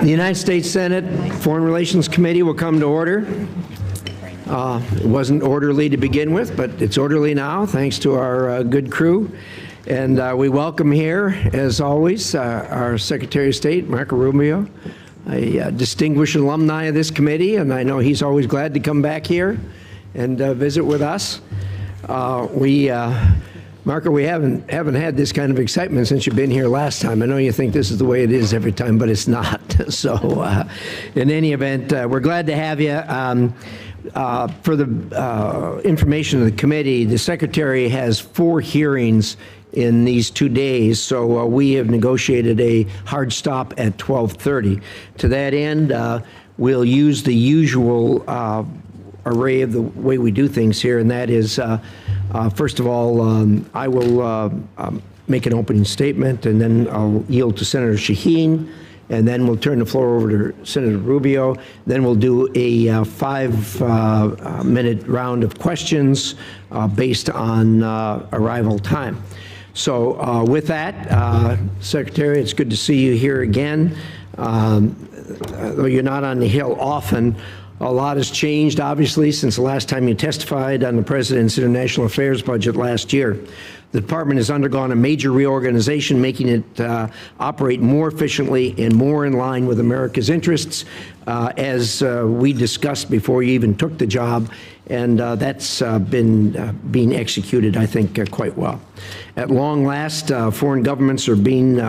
The United States Senate Foreign Relations Committee will come to order. It wasn't orderly to begin with, but it's orderly now, thanks to our good crew. And we welcome here, as always, our Secretary of State, Rubio, a distinguished alumni of this committee, and I know he's always glad to come back here and visit with us. Marco, we haven't had this kind of excitement since you've been here last time. I know you think this is the way it is every time, but it's not. So in any event, we're glad to have you. For the information of the committee, the Secretary has 4 hearings in these 2 days, so we have negotiated a hard stop at 12:30. To that end, we'll use the usual array of the way we do things here, and that is, first of all, I will make an opening statement, and then I'll yield to Senator Shaheen, and then we'll turn the floor over to Senator Rubio. Then we'll do a 5-minute round of questions based on arrival time. So with that, Secretary, it's good to see you here again. Though you're not on the Hill often, a lot has changed, obviously, since the last time you testified on the President's International Affairs budget last year. The Department has undergone a major reorganization, making it operate more efficiently and more in line with America's interests, as we discussed before you even took the job, and that's been being executed, I think, quite well. At long last, foreign governments are being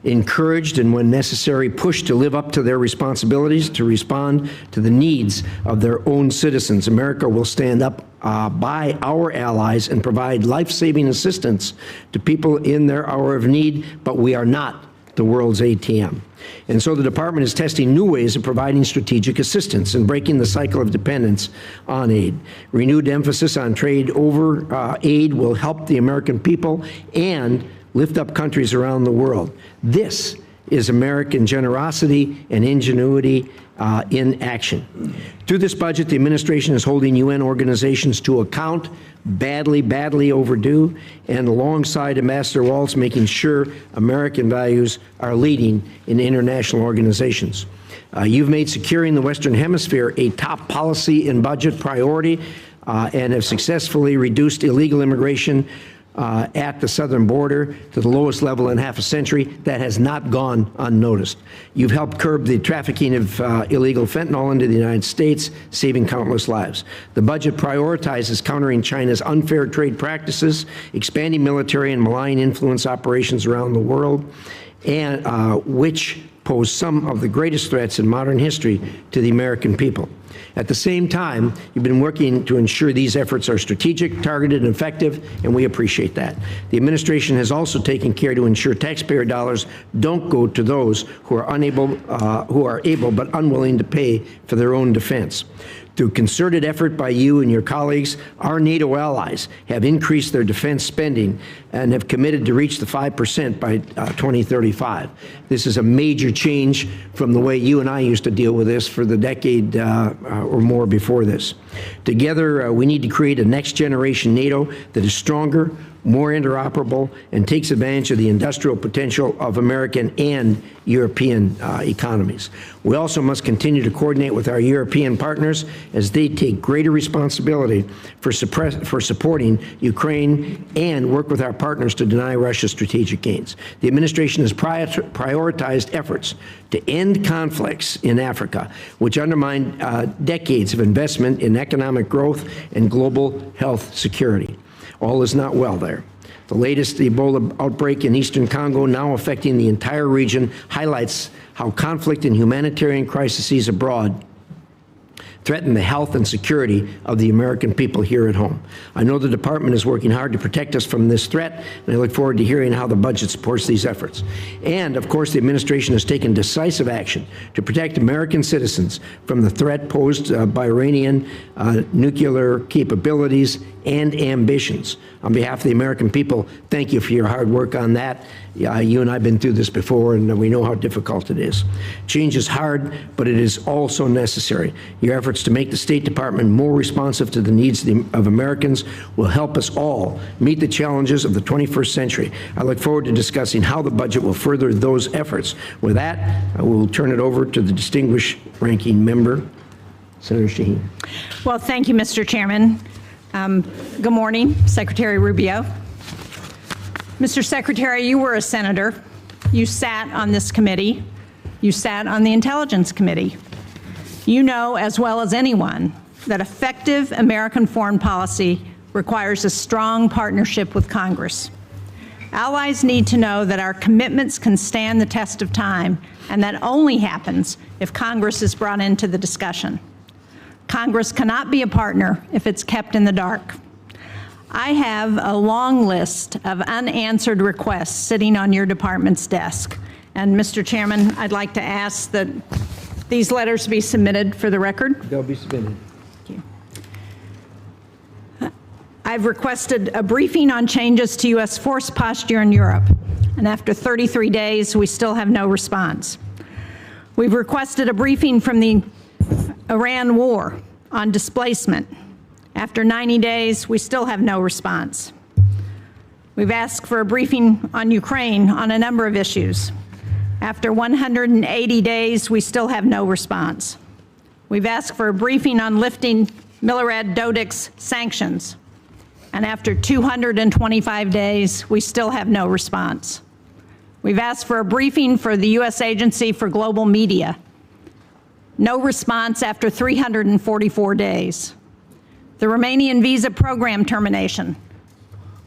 encouraged and, when necessary, pushed to live up to their responsibilities to respond to the needs of their own citizens. America will stand up by our allies and provide life-saving assistance to people in their hour of need, but we are not the world's ATM. And so the Department is testing new ways of providing strategic assistance and breaking the cycle of dependence on aid. Renewed emphasis on trade over aid will help the American people and lift up countries around the world. This is American generosity and ingenuity in action. Through this budget, the administration is holding UN organizations to account, badly overdue, and alongside Ambassador Waltz, making sure American values are leading in international organizations. You've made securing the Western Hemisphere a top policy and budget priority and have successfully reduced illegal immigration at the southern border to the lowest level in half a century. That has not gone unnoticed. You've helped curb the trafficking of illegal fentanyl into the United States, saving countless lives. The budget prioritizes countering China's unfair trade practices, expanding military and malign influence operations around the world, and which pose some of the greatest threats in modern history to the American people. At the same time, you've been working to ensure these efforts are strategic, targeted, and effective, and we appreciate that. The administration has also taken care to ensure taxpayer dollars don't go to those who are able but unwilling to pay for their own defense. Through concerted effort by you and your colleagues, our NATO allies have increased their defense spending and have committed to reach the 5% by 2035. This is a major change from the way you and I used to deal with this for the decade or more before this. Together, we need to create a next-generation NATO that is stronger, more interoperable, and takes advantage of the industrial potential of American and European economies. We also must continue to coordinate with our European partners as they take greater responsibility for supporting Ukraine and work with our partners to deny Russia strategic gains. The administration has prioritized efforts to end conflicts in Africa, which undermine decades of investment in economic growth and global health security. All is not well there. The latest Ebola outbreak in eastern Congo, now affecting the entire region, highlights how conflict and humanitarian crises abroad threaten the health and security of the American people here at home. I know the Department is working hard to protect us from this threat, and I look forward to hearing how the budget supports these efforts. And, of course, the administration has taken decisive action to protect American citizens from the threat posed by Iranian nuclear capabilities and ambitions. On behalf of the American people, thank you for your hard work on that. You and I have been through this before, and we know how difficult it is. Change is hard, but it is also necessary. Your efforts to make the State Department more responsive to the needs of Americans will help us all meet the challenges of the 21st century. I look forward to discussing how the budget will further those efforts. With that, I will turn it over to the distinguished ranking member, Senator Shaheen. Well, thank you, Mr. Chairman. Good morning, Secretary Rubio. Mr. Secretary, you were a senator. You sat on this committee. You sat on the Intelligence Committee. You know as well as anyone that effective American foreign policy requires a strong partnership with Congress. Allies need to know that our commitments can stand the test of time, and that only happens if Congress is brought into the discussion. Congress cannot be a partner if it's kept in the dark. I have a long list of unanswered requests sitting on your department's desk. And Mr. Chairman, I'd like to ask that these letters be submitted for the record. They'll be submitted. Thank you. I've requested a briefing on changes to U.S. force posture in Europe. And after 33 days, we still have no response. We've requested a briefing from the Iran war on displacement. After 90 days, we still have no response. We've asked for a briefing on Ukraine on a number of issues. After 180 days, we still have no response. We've asked for a briefing on lifting Milorad Dodik's sanctions. And after 225 days, we still have no response. We've asked for a briefing for the U.S. Agency for Global Media. No response after 344 days. The Romanian visa program termination.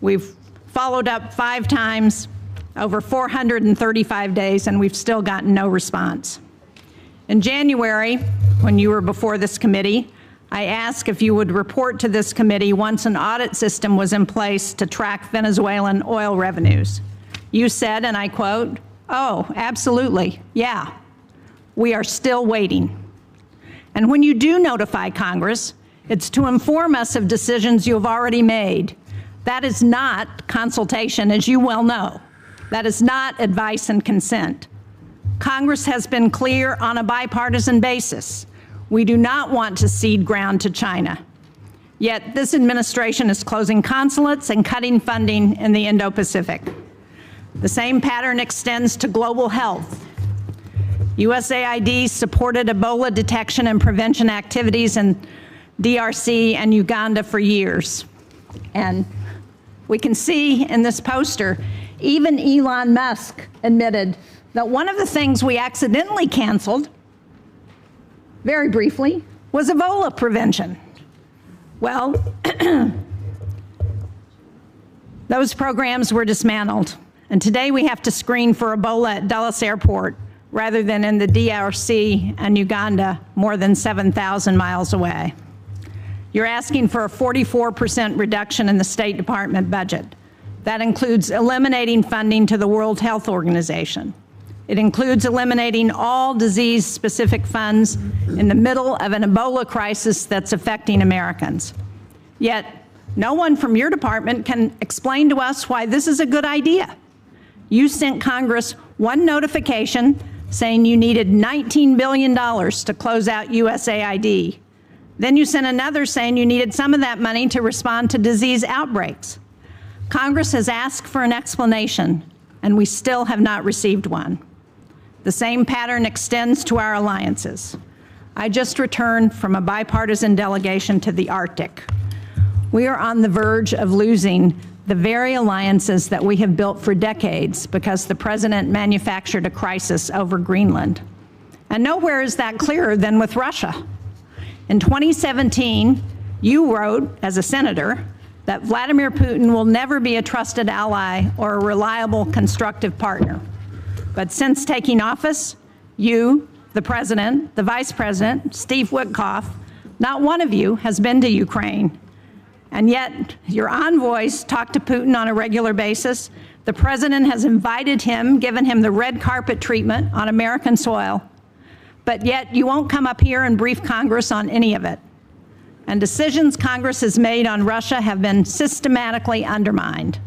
We've followed up 5 times over 435 days, and we've still gotten no response. In January, when you were before this committee, I asked if you would report to this committee once an audit system was in place to track Venezuelan oil revenues. You said, and I quote, "Oh, absolutely, yeah. We are still waiting." And when you do notify Congress, it's to inform us of decisions you have already made. That is not consultation, as you well know. That is not advice and consent. Congress has been clear on a bipartisan basis. We do not want to cede ground to China. Yet this administration is closing consulates and cutting funding in the Indo-Pacific. The same pattern extends to global health. USAID supported Ebola detection and prevention activities in DRC and Uganda for years. And we can see in this poster, even Elon Musk admitted that one of the things we accidentally canceled, very briefly, was Ebola prevention. Well, those programs were dismantled. And today we have to screen for Ebola at Dulles Airport rather than in the DRC and Uganda, more than 7,000 miles away. You're asking for a 44% reduction in the State Department budget. That includes eliminating funding to the World Health Organization. It includes eliminating all disease-specific funds in the middle of an Ebola crisis that's affecting Americans. Yet, no one from your department can explain to us why this is a good idea. You sent Congress one notification saying you needed $19 billion to close out USAID. Then you sent another saying you needed some of that money to respond to disease outbreaks. Congress has asked for an explanation, and we still have not received one. The same pattern extends to our alliances. I just returned from a bipartisan delegation to the Arctic. We are on the verge of losing the very alliances that we have built for decades because the president manufactured a crisis over Greenland. And nowhere is that clearer than with Russia. In 2017, you wrote, as a senator, that Vladimir Putin will never be a trusted ally or a reliable, constructive partner. But since taking office, you, the president, the vice president, Steve Witkoff, not one of you has been to Ukraine. And yet, your envoys talk to Putin on a regular basis. The president has invited him, given him the red carpet treatment on American soil. But yet, you won't come up here and brief Congress on any of it. and decisions Congress has made on Russia have been systematically undermined.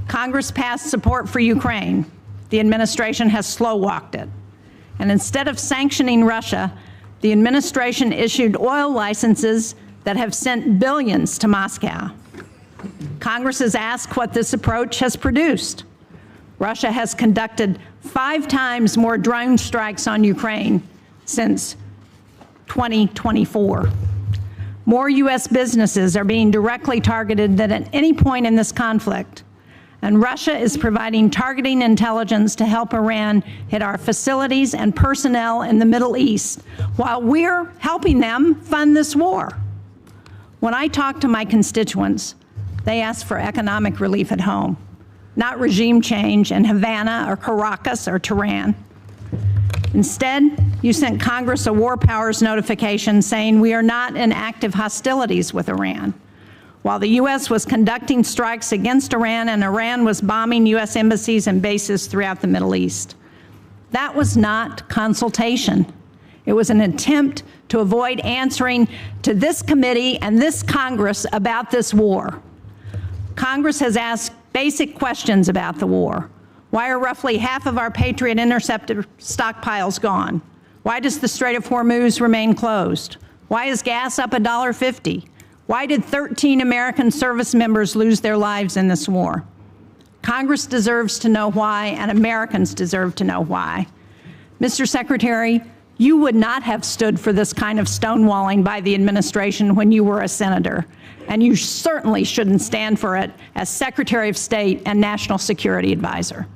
Congress passed support for Ukraine. The administration has slow-walked it. And instead of sanctioning Russia, the administration issued oil licenses that have sent billions to Moscow. Congress has asked what this approach has produced. Russia has conducted 5 times more drone strikes on Ukraine since 2024. More U.S. businesses are being directly targeted than at any point in this conflict. And Russia is providing targeting intelligence to help Iran hit our facilities and personnel in the Middle East, while we're helping them fund this war. When I talk to my constituents, they ask for economic relief at home, not regime change in Havana or Caracas or Tehran. Instead, you sent Congress a war powers notification saying we are not in active hostilities with Iran, while the U.S. was conducting strikes against Iran and Iran was bombing U.S. embassies and bases throughout the Middle East. That was not consultation. It was an attempt to avoid answering to this committee and this Congress about this war. Congress has asked basic questions about the war. Why are roughly half of our Patriot interceptor stockpiles gone? Why does the Strait of Hormuz remain closed? Why is gas up $1.50? Why did 13 American service members lose their lives in this war? Congress deserves to know why, and Americans deserve to know why. Mr. Secretary, you would not have stood for this kind of stonewalling by the administration when you were a senator, and you certainly shouldn't stand for it as Secretary of State and National Security Advisor.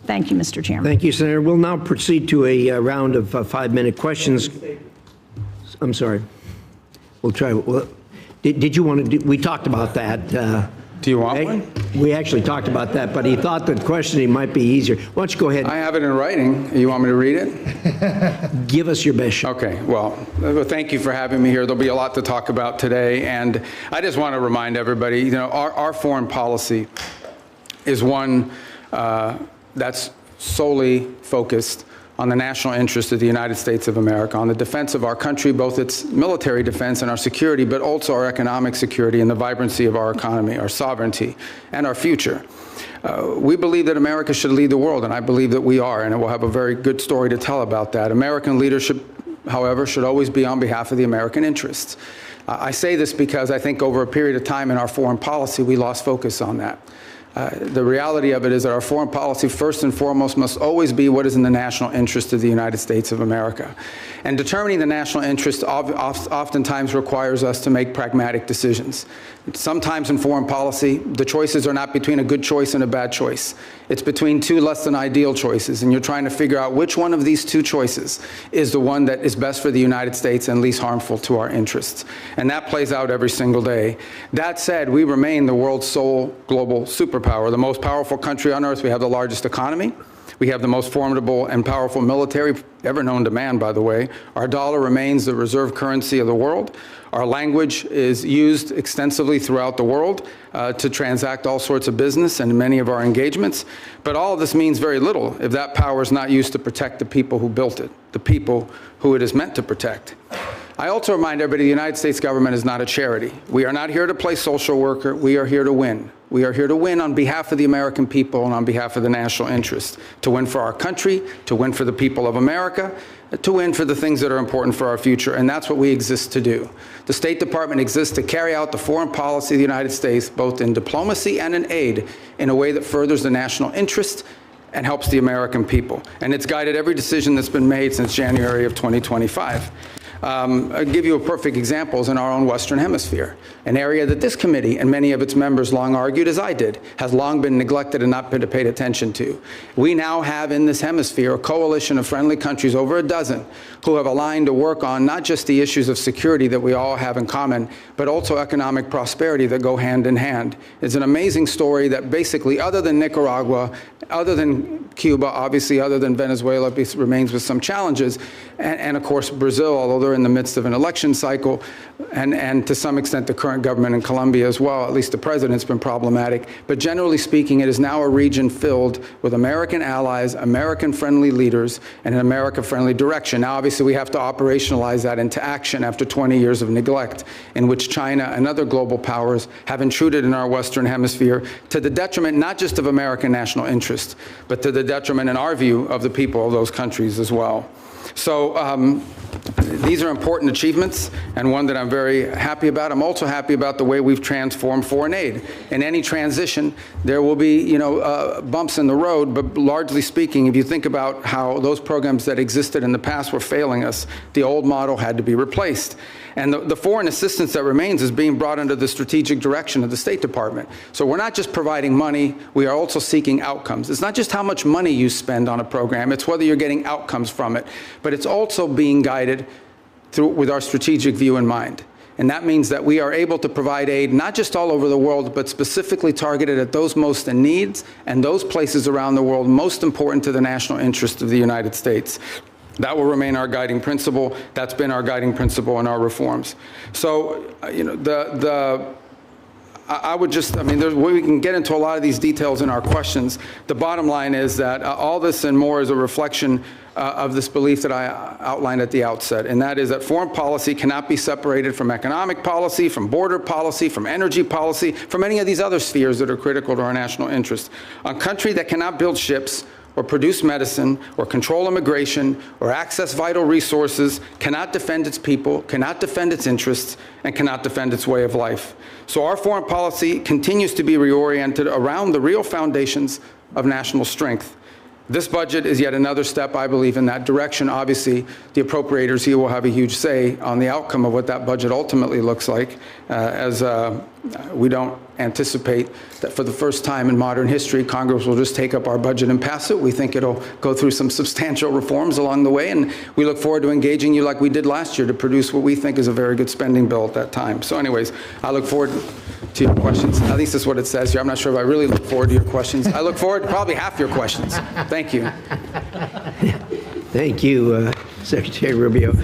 Thank you, Mr. Chairman. Thank you, Senator. We'll now proceed to a round of 5-minute questions. I'm sorry. We'll try. Did you want to do, we talked about that. Do you want one? We actually talked about that, but he thought that questioning might be easier. Why don't you go ahead? I have it in writing. You want me to read it? Give us your best shot. Okay, well, thank you for having me here. There'll be a lot to talk about today, and I just want to remind everybody, you know, our foreign policy is one that's solely focused on the national interest of the United States of America, on the defense of our country, both its military defense and our security, but also our economic security and the vibrancy of our economy, our sovereignty, and our future. We believe that America should lead the world, and I believe that we are, and we'll have a very good story to tell about that. American leadership, however, should always be on behalf of the American interests. I say this because I think over a period of time in our foreign policy, we lost focus on that. The reality of it is that our foreign policy, first and foremost, must always be what is in the national interest of the United States of America. And determining the national interest oftentimes requires us to make pragmatic decisions. Sometimes in foreign policy, the choices are not between a good choice and a bad choice. It's between 2 less than ideal choices, and you're trying to figure out which one of these 2 choices is the one that is best for the United States and least harmful to our interests. And that plays out every single day. That said, we remain the world's sole global superpower, the most powerful country on earth. We have the largest economy. We have the most formidable and powerful military ever known to man, by the way. Our dollar remains the reserve currency of the world. Our language is used extensively throughout the world to transact all sorts of business and many of our engagements. But all of this means very little if that power is not used to protect the people who built it, the people who it is meant to protect. I also remind everybody the United States government is not a charity. We are not here to play social worker. We are here to win. We are here to win on behalf of the American people and on behalf of the national interest, to win for our country, to win for the people of America, to win for the things that are important for our future, and that's what we exist to do. The State Department exists to carry out the foreign policy of the United States, both in diplomacy and in aid, in a way that furthers the national interest and helps the American people. And it's guided every decision that's been made since January of 2025. I'll give you a perfect example is in our own Western Hemisphere, an area that this committee and many of its members long argued, as I did, has long been neglected and not been paid attention to. We now have in this hemisphere a coalition of friendly countries, over a dozen, who have aligned to work on not just the issues of security that we all have in common, but also economic prosperity that go hand in hand. It's an amazing story that basically, other than Nicaragua, other than Cuba, obviously other than Venezuela, remains with some challenges, and of course Brazil, although they're we're in the midst of an election cycle, and to some extent the current government in Colombia as well. At least the president's been problematic. But generally speaking, it is now a region filled with American allies, American-friendly leaders, and an America-friendly direction. Now, obviously, we have to operationalize that into action after 20 years of neglect, in which China and other global powers have intruded in our Western Hemisphere to the detriment not just of American national interest, but to the detriment, in our view, of the people of those countries as well. So these are important achievements, and one that I'm very happy about. I'm also happy about the way we've transformed foreign aid. In any transition, there will be, bumps in the road, but largely speaking, if you think about how those programs that existed in the past were failing us, the old model had to be replaced. And the foreign assistance that remains is being brought under the strategic direction of the State Department. So we're not just providing money, we are also seeking outcomes. It's not just how much money you spend on a program, it's whether you're getting outcomes from it. But it's also being guided with our strategic view in mind. And that means that we are able to provide aid not just all over the world, but specifically targeted at those most in need and those places around the world most important to the national interest of the United States. That will remain our guiding principle. That's been our guiding principle in our reforms. So, we can get into a lot of these details in our questions. The bottom line is that all this and more is a reflection of this belief that I outlined at the outset, and that is that foreign policy cannot be separated from economic policy, from border policy, from energy policy, from any of these other spheres that are critical to our national interest. A country that cannot build ships or produce medicine, or control immigration, or access vital resources, cannot defend its people, cannot defend its interests, and cannot defend its way of life. So our foreign policy continues to be reoriented around the real foundations of national strength. This budget is yet another step, I believe, in that direction. Obviously, the appropriators here will have a huge say on the outcome of what that budget ultimately looks like, as we don't anticipate that for the first time in modern history, Congress will just take up our budget and pass it. We think it'll go through some substantial reforms along the way, and we look forward to engaging you like we did last year to produce what we think is a very good spending bill at that time. So anyways, I look forward to your questions. At least that's what it says here. I'm not sure if I really look forward to your questions. I look forward to probably half your questions. Thank you. Thank you, Secretary Rubio.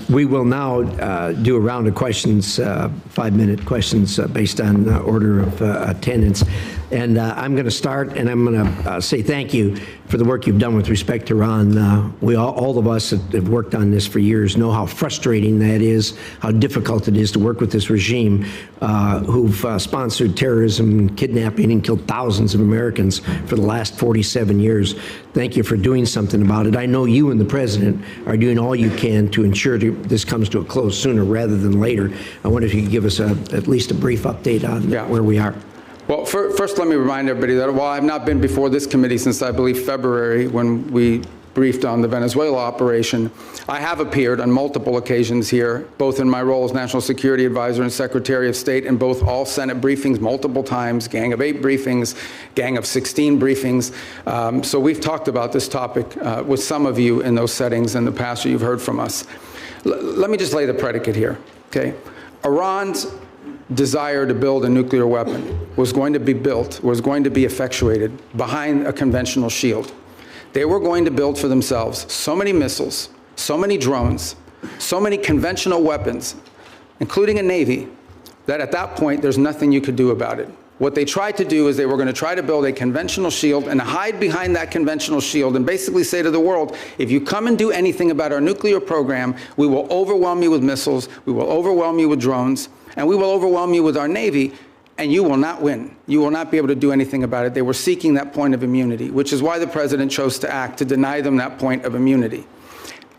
We will now do a round of questions, 5-minute questions based on order of attendance. And I'm going to start, and I'm going to say thank you for the work you've done with respect to Iran. We all of us that have worked on this for years know how frustrating that is, how difficult it is to work with this regime who've sponsored terrorism, kidnapping, and killed thousands of Americans for the last 47 years. Thank you for doing something about it. I know you and the President are doing all you can to ensure this comes to a close sooner rather than later. I wonder if you could give us at least a brief update on where we are. Well, first let me remind everybody that while I've not been before this committee since, I believe, February, when we briefed on the Venezuela operation, I have appeared on multiple occasions here, both in my role as National Security Advisor and Secretary of State, in both all Senate briefings multiple times, Gang of 8 briefings, Gang of 16 briefings. So we've talked about this topic with some of you in those settings in the past, or you've heard from us. Let me just lay the predicate here, okay? Iran's desire to build a nuclear weapon was going to be effectuated behind a conventional shield. They were going to build for themselves so many missiles, so many drones, so many conventional weapons, including a navy, that at that point there's nothing you could do about it. What they tried to do is they were going to try to build a conventional shield and hide behind that conventional shield and basically say to the world, if you come and do anything about our nuclear program, we will overwhelm you with missiles, we will overwhelm you with drones, and we will overwhelm you with our Navy, and you will not win. You will not be able to do anything about it. They were seeking that point of immunity, which is why the President chose to act, to deny them that point of immunity.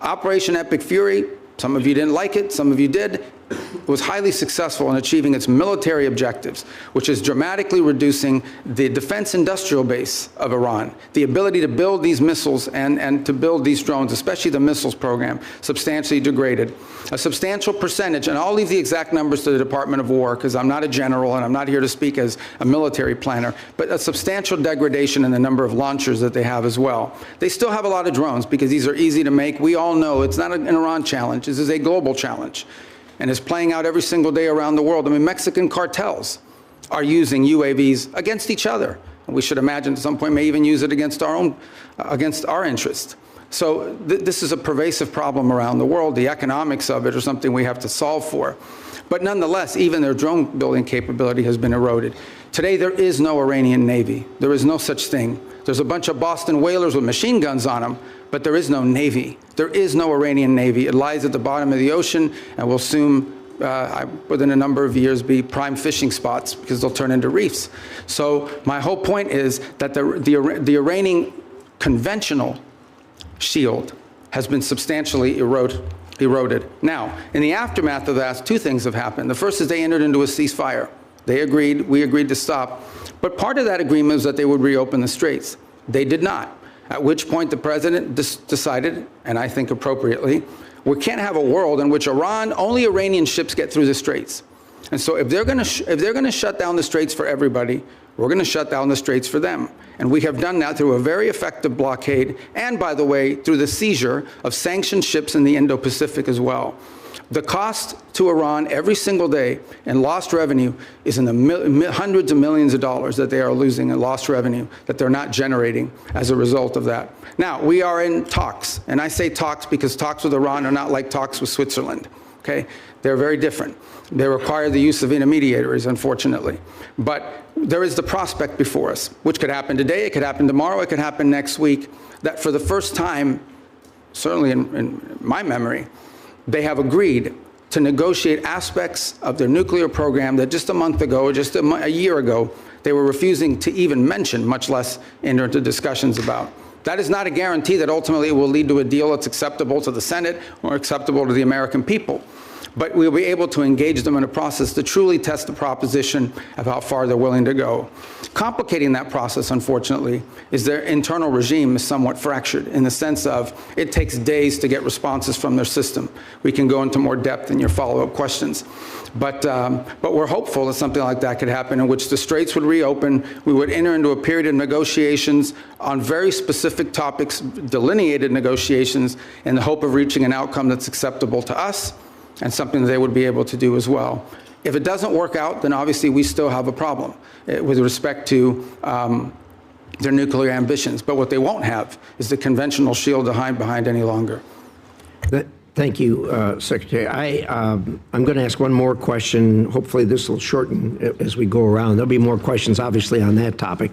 Operation Epic Fury, some of you didn't like it, some of you did, was highly successful in achieving its military objectives, which is dramatically reducing the defense industrial base of Iran, the ability to build these missiles and to build these drones, especially the missiles program, substantially degraded. A substantial percentage, and I'll leave the exact numbers to the Department of War because I'm not a general and I'm not here to speak as a military planner, but a substantial degradation in the number of launchers that they have as well. They still have a lot of drones because these are easy to make. We all know it's not an Iran challenge. This is a global challenge. And is playing out every single day around the world. I mean, Mexican cartels are using UAVs against each other. We should imagine at some point may even use it against our interests. So this is a pervasive problem around the world. The economics of it are something we have to solve for. But nonetheless, even their drone building capability has been eroded. Today, there is no Iranian Navy. There is no such thing. There's a bunch of Boston whalers with machine guns on them, but there is no Navy. There is no Iranian Navy. It lies at the bottom of the ocean and will soon, within a number of years, be prime fishing spots because they'll turn into reefs. So my whole point is that the Iranian conventional shield has been substantially eroded. Now, in the aftermath of that, two things have happened. The first is they entered into a ceasefire. They agreed, we agreed to stop. But part of that agreement was that they would reopen the straits. They did not, at which point the president decided, and I think appropriately, we can't have a world in which only Iranian ships get through the straits. And so if they're going to shut down the straits for everybody, we're going to shut down the straits for them. And we have done that through a very effective blockade and, by the way, through the seizure of sanctioned ships in the Indo-Pacific as well. The cost to Iran every single day in lost revenue is in the hundreds of millions of dollars that they are losing in lost revenue that they're not generating as a result of that. Now, we are in talks, and I say talks because talks with Iran are not like talks with Switzerland, okay? They're very different. They require the use of intermediaries, unfortunately. But there is the prospect before us, which could happen today, it could happen tomorrow, it could happen next week, that for the first time, certainly in my memory, they have agreed to negotiate aspects of their nuclear program that just a month ago, just a year ago, they were refusing to even mention, much less enter into discussions about. That is not a guarantee that ultimately it will lead to a deal that's acceptable to the Senate or acceptable to the American people. But we'll be able to engage them in a process to truly test the proposition of how far they're willing to go. Complicating that process, unfortunately, is their internal regime is somewhat fractured in the sense of it takes days to get responses from their system. We can go into more depth in your follow-up questions. But we're hopeful that something like that could happen in which the straits would reopen, we would enter into a period of negotiations on very specific topics, delineated negotiations, in the hope of reaching an outcome that's acceptable to us and something that they would be able to do as well. If it doesn't work out, then obviously we still have a problem with respect to their nuclear ambitions. But what they won't have is the conventional shield to hide behind any longer. Thank you, Secretary. I'm going to ask one more question. Hopefully this will shorten as we go around. There'll be more questions, obviously, on that topic.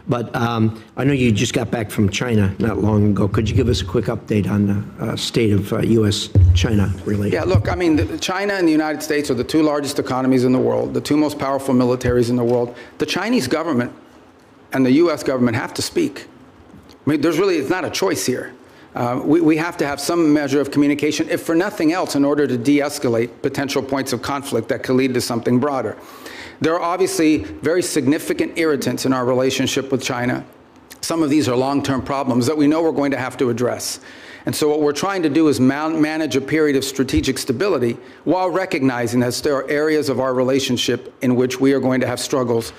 But I know you just got back from China not long ago. Could you give us a quick update on the state of U.S.-China relations? Yeah, look, I mean, China and the United States are the two largest economies in the world, the two most powerful militaries in the world. The Chinese government and the U.S. government have to speak. I mean, it's not a choice here. We have to have some measure of communication, if for nothing else, in order to de-escalate potential points of conflict that could lead to something broader. There are obviously very significant irritants in our relationship with China. Some of these are long-term problems that we know we're going to have to address. And so what we're trying to do is manage a period of strategic stability while recognizing that there are areas of our relationship in which we are going to have struggles,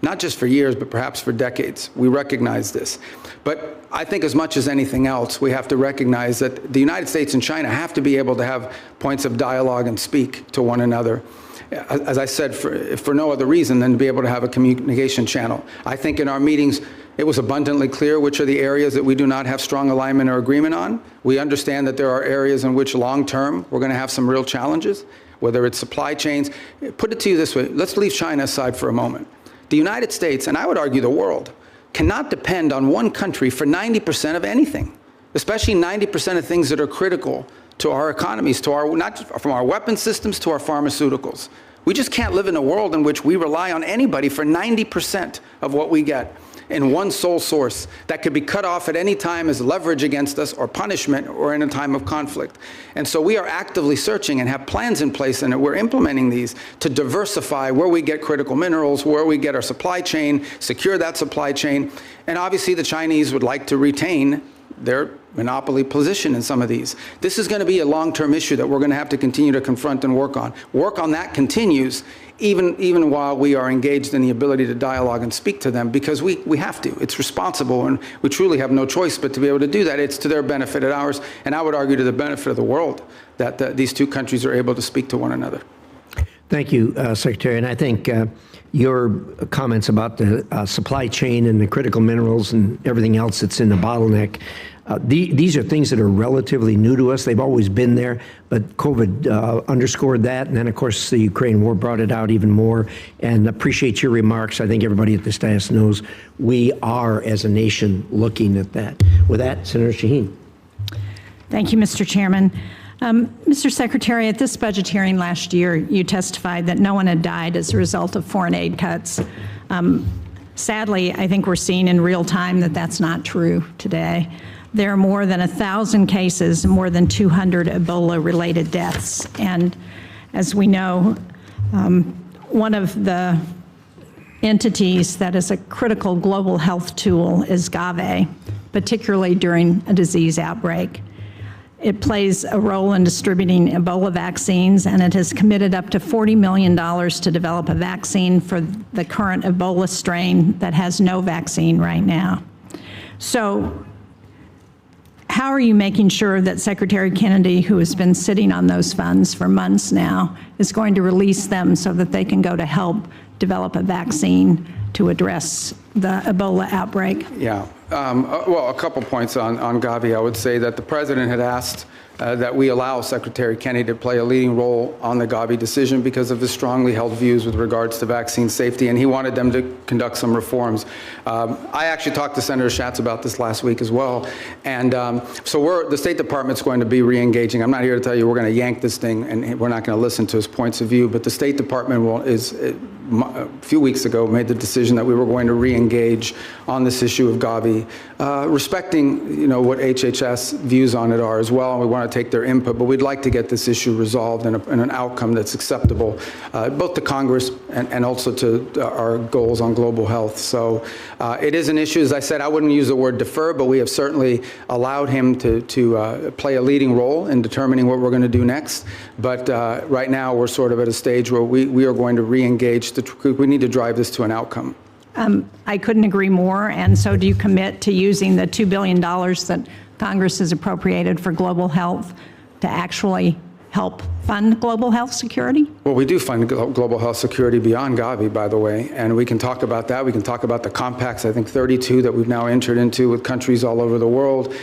not just for years, but perhaps for decades. We recognize this. But I think as much as anything else, we have to recognize that the United States and China have to be able to have points of dialogue and speak to one another. As I said, for no other reason than to be able to have a communication channel. I think in our meetings, it was abundantly clear which are the areas that we do not have strong alignment or agreement on. We understand that there are areas in which long-term we're going to have some real challenges, whether it's supply chains. Put it to you this way, let's leave China aside for a moment. The United States, and I would argue the world, cannot depend on one country for 90% of anything, especially 90% of things that are critical to our economies, not from our weapon systems to our pharmaceuticals. We just can't live in a world in which we rely on anybody for 90% of what we get in one sole source that could be cut off at any time as leverage against us or punishment or in a time of conflict. And so we are actively searching and have plans in place, and we're implementing these to diversify where we get critical minerals, where we get our supply chain, secure that supply chain. And obviously the Chinese would like to retain their monopoly position in some of these. This is going to be a long-term issue that we're going to have to continue to confront and work on. Work on that continues even while we are engaged in the ability to dialogue and speak to them, because we have to. It's responsible, and we truly have no choice but to be able to do that. It's to their benefit and ours, and I would argue to the benefit of the world that these two countries are able to speak to one another. Thank you, Secretary. And I think your comments about the supply chain and the critical minerals and everything else that's in the bottleneck, these are things that are relatively new to us. They've always been there, but COVID underscored that. And then, of course, the Ukraine war brought it out even more. And appreciate your remarks. I think everybody at this dais knows we are, as a nation, looking at that. With that, Senator Shaheen. Thank you, Mr. Chairman. Mr. Secretary, at this budget hearing last year, you testified that no one had died as a result of foreign aid cuts. Sadly, I think we're seeing in real time that that's not true today. There are more than 1,000 cases, more than 200 Ebola-related deaths. And as we know, one of the entities that is a critical global health tool is GAVE, particularly during a disease outbreak. It plays a role in distributing Ebola vaccines, and it has committed up to $40 million to develop a vaccine for the current Ebola strain that has no vaccine right now. So how are you making sure that Secretary Kennedy, who has been sitting on those funds for months now, is going to release them so that they can go to help develop a vaccine to address the Ebola outbreak? Yeah. Well, a couple points on Gavi. I would say that the president had asked that we allow Secretary Kennedy to play a leading role on the Gavi decision because of his strongly held views with regards to vaccine safety, and he wanted them to conduct some reforms. I actually talked to Senator Schatz about this last week as well, and so the State Department's going to be re-engaging. I'm not here to tell you we're going to yank this thing and we're not going to listen to his points of view, but the State Department a few weeks ago made the decision that we were going to re-engage on this issue of Gavi, respecting what HHS views on it are as well, and we want to take their input, but we'd like to get this issue resolved in an outcome that's acceptable, both to Congress and also to our goals on global health. So it is an issue. As I said, I wouldn't use the word defer, but we have certainly allowed him to play a leading role in determining what we're going to do next. But right now, we're sort of at a stage where we are going to re-engage. We need to drive this to an outcome. I couldn't agree more. And so do you commit to using the $2 billion that Congress has appropriated for global health to actually help fund global health security? Well, we do fund global health security beyond Gavi, by the way, and we can talk about that. We can talk about the compacts, I think 32 that we've now entered into with countries all over the world.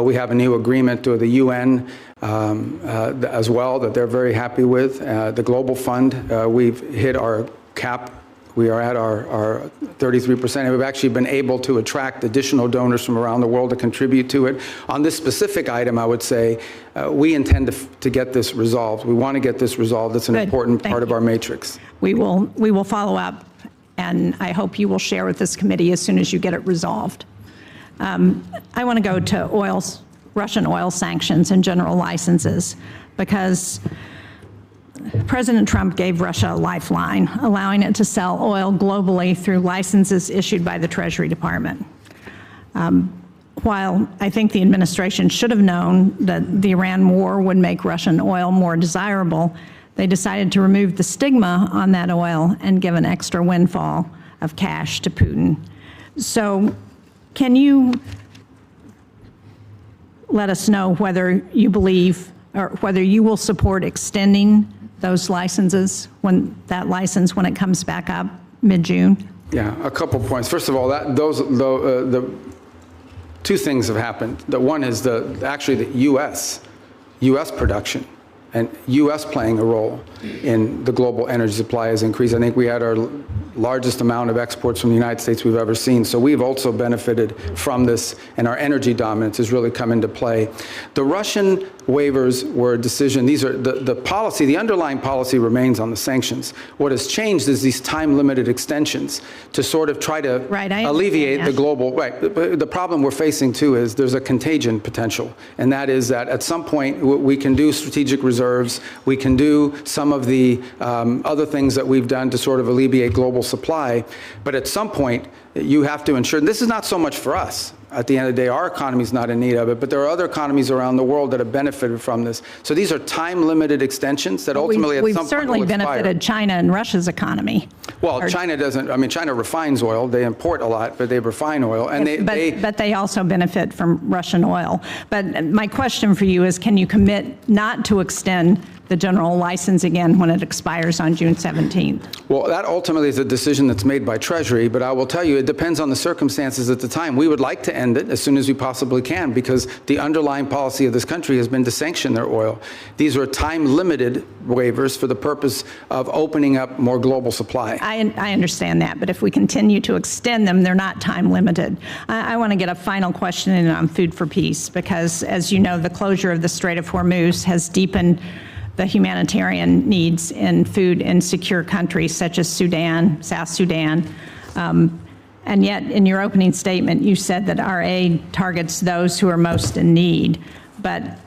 We have a new agreement with the UN as well that they're very happy with. The Global Fund, we've hit our cap. We are at our 33%, and we've actually been able to attract additional donors from around the world to contribute to it. On this specific item, I would say we intend to get this resolved. We want to get this resolved. It's an important part of our matrix. We will follow up, and I hope you will share with this committee as soon as you get it resolved. I want to go to Russian oil sanctions and general licenses, because President Trump gave Russia a lifeline, allowing it to sell oil globally through licenses issued by the Treasury Department. While I think the administration should have known that the Iran war would make Russian oil more desirable, they decided to remove the stigma on that oil and give an extra windfall of cash to Putin. So can you let us know whether you believe or whether you will support extending those licenses, when it comes back up mid-June? Yeah, a couple points. First of all, the two things have happened. The one is actually the U.S. production and U.S. playing a role in the global energy supply has increased. I think we had our largest amount of exports from the United States we've ever seen. So we've also benefited from this, and our energy dominance has really come into play. The Russian waivers were a decision. These are the policy, the underlying policy remains on the sanctions. What has changed is these time-limited extensions to sort of try to alleviate the global, the problem we're facing too is there's a contagion potential, and that is that at some point we can do strategic reserves, we can do some of the other things that we've done to sort of alleviate global supply, but at some point you have to ensure, and this is not so much for us. At the end of the day, our economy is not in need of it, but there are other economies around the world that have benefited from this. So these are time-limited extensions that ultimately at some point will expire. We've certainly benefited China and Russia's economy. Well, China doesn't. I mean, China refines oil. They import a lot, but they refine oil, and but they also benefit from Russian oil. But my question for you is, can you commit not to extend the general license again when it expires on June 17th? Well, that ultimately is a decision that's made by Treasury, but I will tell you, it depends on the circumstances at the time. We would like to end it as soon as we possibly can because the underlying policy of this country has been to sanction their oil. These are time-limited waivers for the purpose of opening up more global supply. I understand that, but if we continue to extend them, they're not time-limited. I want to get a final question in on food for peace because, as you know, the closure of the Strait of Hormuz has deepened the humanitarian needs in food in secure countries such as Sudan, South Sudan. And yet, in your opening statement, you said that our aid targets those who are most in need. But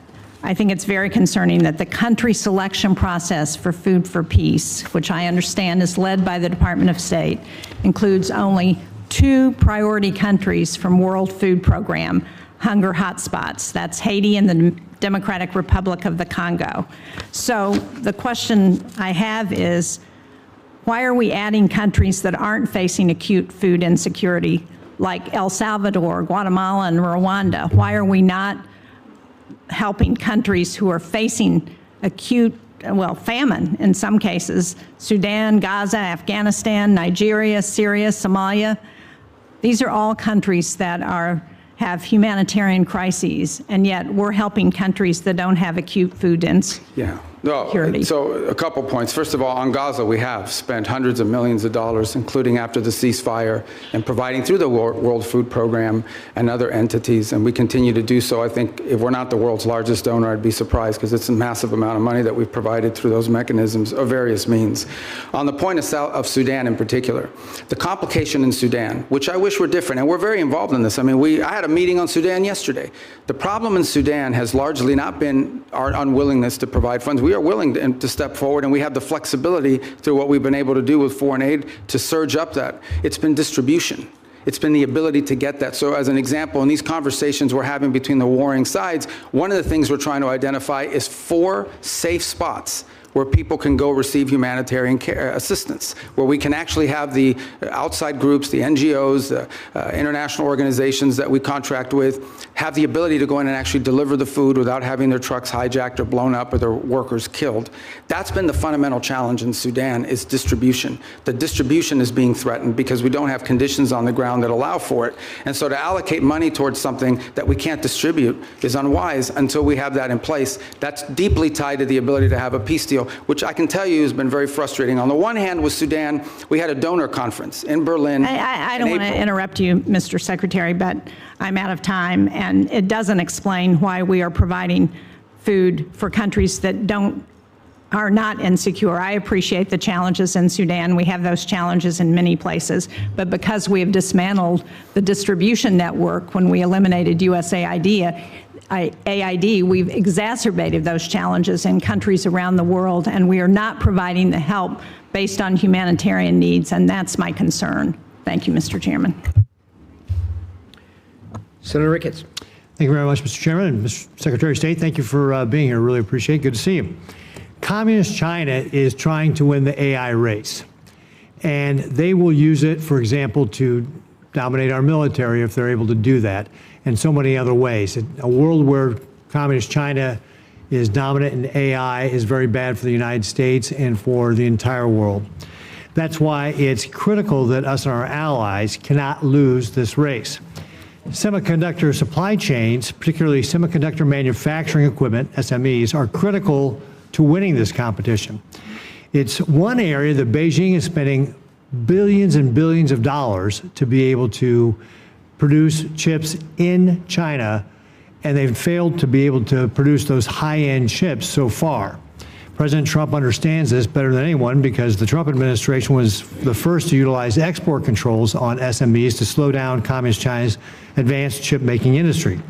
I think it's very concerning that the country selection process for Food for Peace, which I understand is led by the Department of State, includes only 2 priority countries from World Food Program hunger hotspots. That's Haiti and the Democratic Republic of the Congo. So the question I have is, why are we adding countries that aren't facing acute food insecurity, like El Salvador, Guatemala, and Rwanda? Why are we not helping countries who are facing acute, well, famine in some cases? Sudan, Gaza, Afghanistan, Nigeria, Syria, Somalia. These are all countries that have humanitarian crises, and yet we're helping countries that don't have acute food insecurity. So a couple points. First of all, on Gaza, we have spent hundreds of millions of dollars, including after the ceasefire, and providing through the World Food Program and other entities, and we continue to do so. I think if we're not the world's largest donor, I'd be surprised because it's a massive amount of money that we've provided through those mechanisms of various means. On the point of Sudan in particular, the complication in Sudan, which I wish were different, and we're very involved in this. I mean, I had a meeting on Sudan yesterday. The problem in Sudan has largely not been our unwillingness to provide funds. We are willing to step forward, and we have the flexibility through what we've been able to do with foreign aid to surge up that. It's been distribution. It's been the ability to get that. So as an example, in these conversations we're having between the warring sides, one of the things we're trying to identify is 4 safe spots where people can go receive humanitarian care assistance, where we can actually have the outside groups, the NGOs, the international organizations that we contract with, have the ability to go in and actually deliver the food without having their trucks hijacked or blown up or their workers killed. That's been the fundamental challenge in Sudan, is distribution. The distribution is being threatened because we don't have conditions on the ground that allow for it. And so to allocate money towards something that we can't distribute is unwise until we have that in place. That's deeply tied to the ability to have a peace deal, which I can tell you has been very frustrating. On the one hand, with Sudan, we had a donor conference in Berlin. I don't want to interrupt you, Mr. Secretary, but I'm out of time, and it doesn't explain why we are providing food for countries that are not insecure. I appreciate the challenges in Sudan. We have those challenges in many places, but because we have dismantled the distribution network when we eliminated USAID, we've exacerbated those challenges in countries around the world, and we are not providing the help based on humanitarian needs, and that's my concern. Thank you, Mr. Chairman. Senator Ricketts. Thank you very much, Mr. Chairman. And Mr. Secretary of State, thank you for being here. Really appreciate it. Good to see you. Communist China is trying to win the AI race, and they will use it, for example, to dominate our military if they're able to do that, and so many other ways. A world where Communist China is dominant in AI is very bad for the United States and for the entire world. That's why it's critical that us and our allies cannot lose this race. Semiconductor supply chains, particularly semiconductor manufacturing equipment, SMEs, are critical to winning this competition. It's one area that Beijing is spending billions and billions of dollars to be able to produce chips in China, and they've failed to be able to produce those high-end chips so far. President Trump understands this better than anyone because the Trump administration was the first to utilize export controls on SMEs to slow down Communist China's advanced chip-making industry.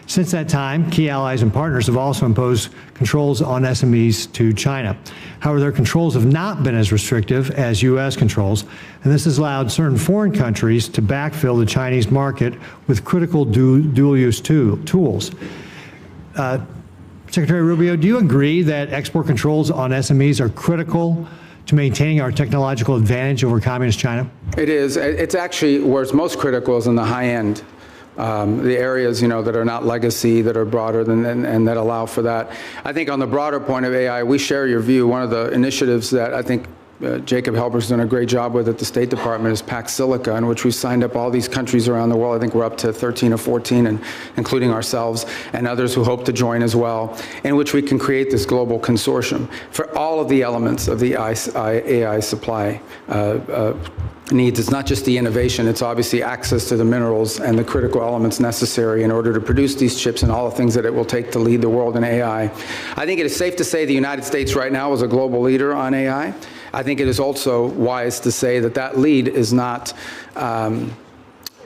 Since that time, key allies and partners have also imposed controls on SMEs to China. However, their controls have not been as restrictive as U.S. controls, and this has allowed certain foreign countries to backfill the Chinese market with critical dual-use tools. Secretary Rubio, do you agree that export controls on SMEs are critical to maintaining our technological advantage over Communist China? It is. It's actually where it's most critical is in the high end, the areas, that are not legacy, that are broader and that allow for that. I think on the broader point of AI, we share your view. One of the initiatives that I think Jacob Helber's done a great job with at the State Department is Pax Silica, in which we signed up all these countries around the world. I think we're up to 13 or 14, and including ourselves and others who hope to join as well, in which we can create this global consortium for all of the elements of the AI supply needs. It's not just the innovation, it's obviously access to the minerals and the critical elements necessary in order to produce these chips and all the things that it will take to lead the world in AI. I think it is safe to say the United States right now is a global leader on AI. I think it is also wise to say that that lead is not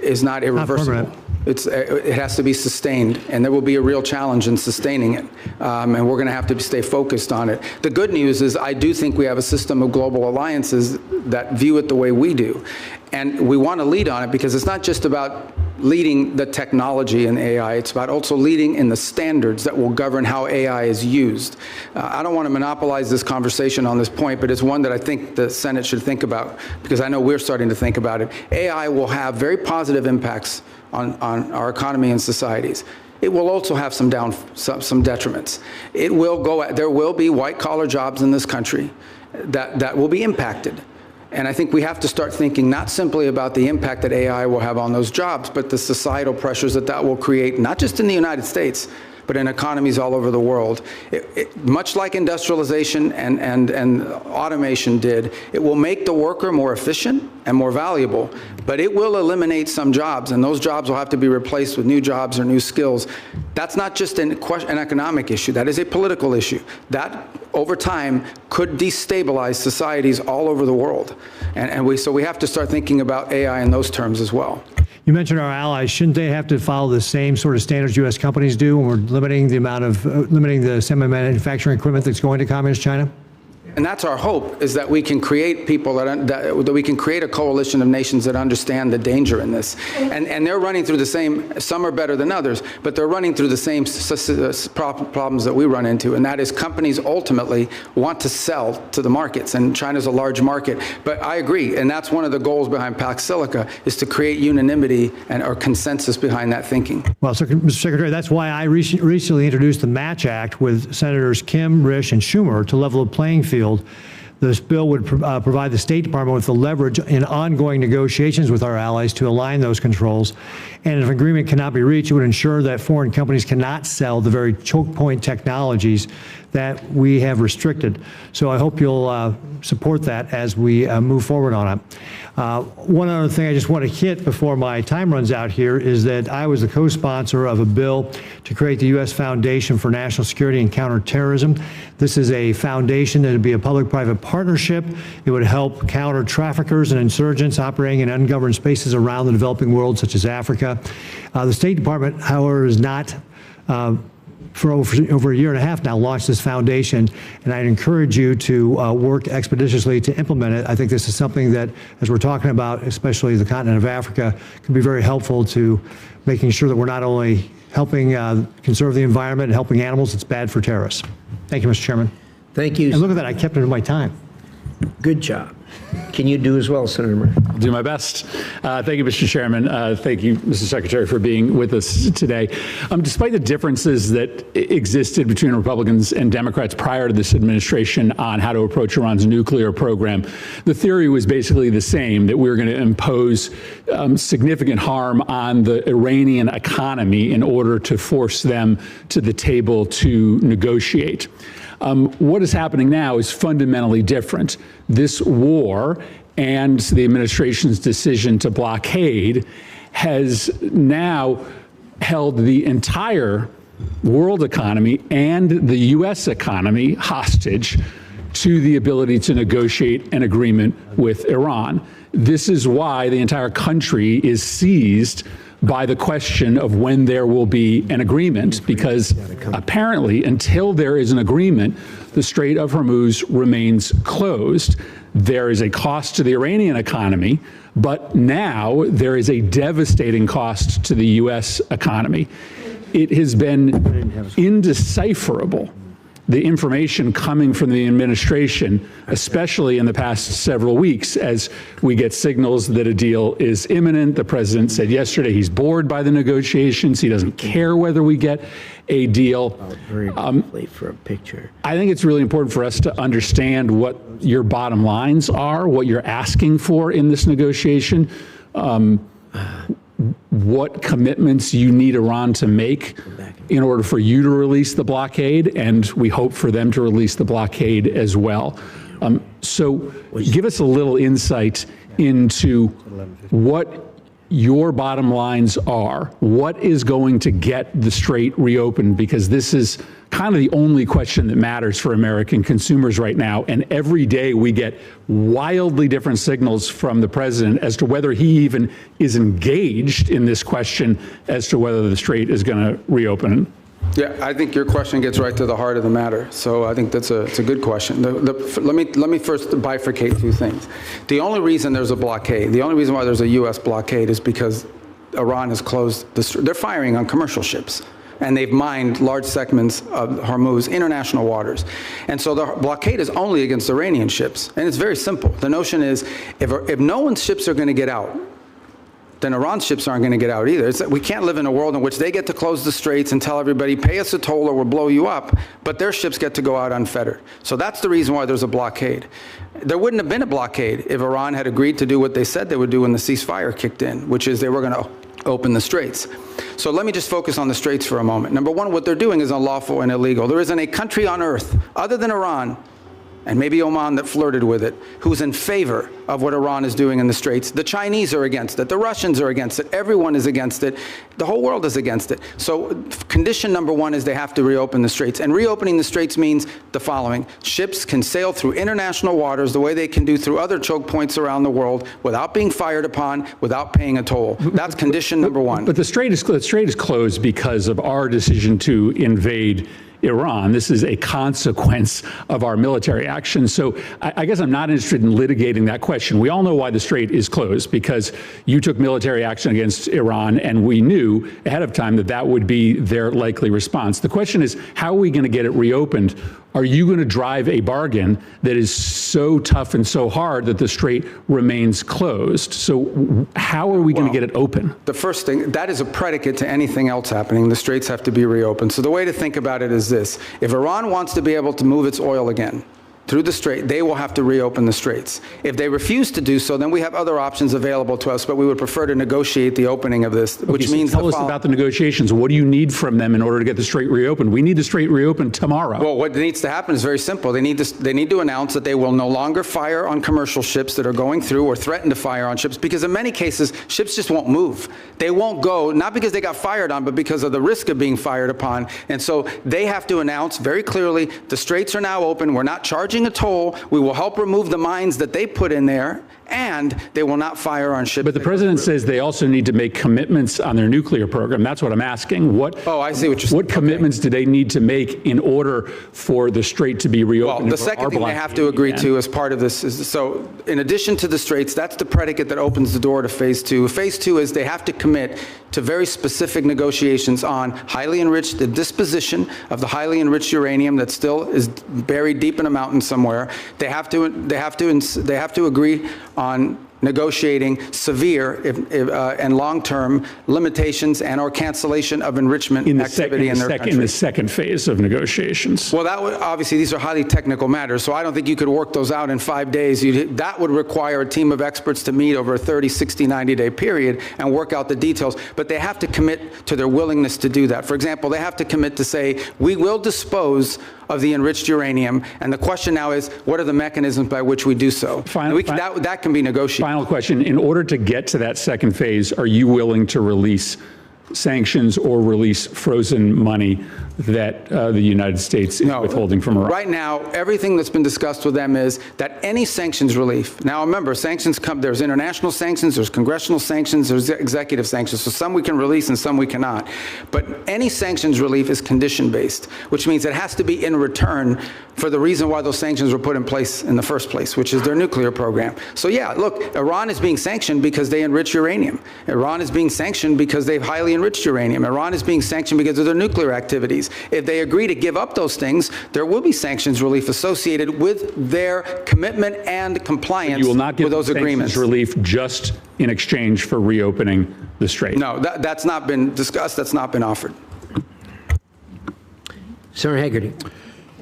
irreversible. It has to be sustained, and there will be a real challenge in sustaining it, and we're going to have to stay focused on it. The good news is I do think we have a system of global alliances that view it the way we do, and we want to lead on it because it's not just about leading the technology in AI, it's about also leading in the standards that will govern how AI is used. I don't want to monopolize this conversation on this point, but it's one that I think the Senate should think about, because I know we're starting to think about it. AI will have very positive impacts on our economy and societies. It will also have some detriments. There will be white-collar jobs in this country that will be impacted. And I think we have to start thinking not simply about the impact that AI will have on those jobs, but the societal pressures that will create, not just in the United States, but in economies all over the world. Much like industrialization and automation did, it will make the worker more efficient and more valuable, but it will eliminate some jobs, and those jobs will have to be replaced with new jobs or new skills. That's not just an economic issue, that is a political issue. That, over time, could destabilize societies all over the world. So we have to start thinking about AI in those terms as well. You mentioned our allies. Shouldn't they have to follow the same sort of standards U.S. companies do when we're limiting the semi-manufacturing equipment that's going to Communist China? And that's our hope, is that we can create people that we can create a coalition of nations that understand the danger in this. And they're running through the same, some are better than others, but they're running through the same problems that we run into. And that is companies ultimately want to sell to the markets, and China's a large market. But I agree, and that's one of the goals behind Pax Silica, is to create unanimity or consensus behind that thinking. Well, Mr. Secretary, that's why I recently introduced the Match Act with Senators Kim, Risch, and Schumer to level the playing field. This bill would provide the State Department with the leverage in ongoing negotiations with our allies to align those controls. And if agreement cannot be reached, it would ensure that foreign companies cannot sell the very choke point technologies that we have restricted. So I hope you'll support that as we move forward on it. One other thing I just want to hit before my time runs out here is that I was the co-sponsor of a bill to create the U.S. Foundation for National Security and Counterterrorism. This is a foundation that would be a public-private partnership. It would help counter traffickers and insurgents operating in ungoverned spaces around the developing world, such as Africa. The State Department, however, is not for over a year and a half now, launched this foundation, and I'd encourage you to work expeditiously to implement it. I think this is something that, as we're talking about, especially the continent of Africa, can be very helpful to making sure that we're not only helping conserve the environment and helping animals, it's bad for terrorists. Thank you, Mr. Chairman. Thank you. And look at that, I kept it in my time. Good job. Can you do as well, Senator Murray? I'll do my best. Thank you, Mr. Chairman. Thank you, Mr. Secretary, for being with us today. Despite the differences that existed between Republicans and Democrats prior to this administration on how to approach Iran's nuclear program, the theory was basically the same, that we were going to impose significant harm on the Iranian economy in order to force them to the table to negotiate. What is happening now is fundamentally different. This war and the administration's decision to blockade has now held the entire world economy and the U.S. economy hostage to the ability to negotiate an agreement with Iran. This is why the entire country is seized by the question of when there will be an agreement, because apparently until there is an agreement, the Strait of Hormuz remains closed. There is a cost to the Iranian economy, but now there is a devastating cost to the U.S. economy. It has been indecipherable the information coming from the administration, especially in the past several weeks, as we get signals that a deal is imminent. The president said yesterday he's bored by the negotiations. He doesn't care whether we get a deal. Very briefly for a picture. I think it's really important for us to understand what your bottom lines are, what you're asking for in this negotiation, what commitments you need Iran to make in order for you to release the blockade, and we hope for them to release the blockade as well. So give us a little insight into what your bottom lines are. What is going to get the strait reopened? Because this is kind of the only question that matters for American consumers right now. And every day we get wildly different signals from the president as to whether he even is engaged in this question as to whether the strait is going to reopen. Yeah, I think your question gets right to the heart of the matter. So I think it's a good question. Let me first bifurcate two things. The only reason there's a blockade, the only reason why there's a U.S. blockade is because Iran has closed they're firing on commercial ships, and they've mined large segments of Hormuz international waters. And so the blockade is only against Iranian ships. And it's very simple. The notion is if no one's ships are going to get out, then Iran's ships aren't going to get out either. We can't live in a world in which they get to close the straits and tell everybody, pay us a toll or we'll blow you up, but their ships get to go out unfettered. So that's the reason why there's a blockade. There wouldn't have been a blockade if Iran had agreed to do what they said they would do when the ceasefire kicked in, which is they were going to open the straits. So let me just focus on the straits for a moment. Number one, what they're doing is unlawful and illegal. There isn't a country on earth other than Iran, and maybe Oman that flirted with it, who's in favor of what Iran is doing in the Straits. The Chinese are against it. The Russians are against it. Everyone is against it. The whole world is against it. So condition number one is they have to reopen the Straits. And reopening the Straits means the following. Ships can sail through international waters the way they can do through other choke points around the world without being fired upon, without paying a toll. That's condition number one. But the strait is closed because of our decision to invade Iran. This is a consequence of our military action. So I guess I'm not interested in litigating that question. We all know why the strait is closed, because you took military action against Iran, and we knew ahead of time that that would be their likely response. The question is, how are we going to get it reopened? Are you going to drive a bargain that is so tough and so hard that the strait remains closed? So how are we going to get it open? The first thing, that is a predicate to anything else happening. The straits have to be reopened. So the way to think about it is this. If Iran wants to be able to move its oil again through the strait, they will have to reopen the straits. If they refuse to do so, then we have other options available to us, but we would prefer to negotiate the opening of this, which means tell us about the negotiations. What do you need from them in order to get the strait reopened? We need the strait reopened tomorrow. Well, what needs to happen is very simple. They need to announce that they will no longer fire on commercial ships that are going through, or threaten to fire on ships, because in many cases, ships just won't move. They won't go, not because they got fired on, but because of the risk of being fired upon. And so they have to announce very clearly, the straits are now open. We're not charging a toll. We will help remove the mines that they put in there, and they will not fire on ships. But the president says they also need to make commitments on their nuclear program. That's what I'm asking. Oh, I see what you're saying. What commitments do they need to make in order for the strait to be reopened? Well, the second thing they have to agree to as part of this is, so in addition to the straits, that's the predicate that opens the door to phase two. Phase two is they have to commit to very specific negotiations on the disposition of the highly enriched uranium that still is buried deep in a mountain somewhere. They have to agree on negotiating severe and long-term limitations and or cancellation of enrichment activity in their country. In the second phase of negotiations. Well, obviously these are highly technical matters, so I don't think you could work those out in 5 days. That would require a team of experts to meet over a 30, 60, 90-day period and work out the details. But they have to commit to their willingness to do that. For example, they have to commit to say, we will dispose of the enriched uranium, and the question now is, what are the mechanisms by which we do so? That can be negotiated. Final question. In order to get to that second phase, are you willing to release sanctions or release frozen money that the United States is withholding from Iran? Right now, everything that's been discussed with them is that any sanctions relief, now remember, sanctions there's international sanctions, there's congressional sanctions, there's executive sanctions, so some we can release and some we cannot. But any sanctions relief is condition-based, which means it has to be in return for the reason why those sanctions were put in place in the first place, which is their nuclear program. So yeah, look, Iran is being sanctioned because they enrich uranium. Iran is being sanctioned because they've highly enriched uranium. Iran is being sanctioned because of their nuclear activities. If they agree to give up those things, there will be sanctions relief associated with their commitment and compliance You will not get with those sanctions agreements. relief just in exchange for reopening the strait. No, that's not been discussed. That's not been offered. Senator Hagerty.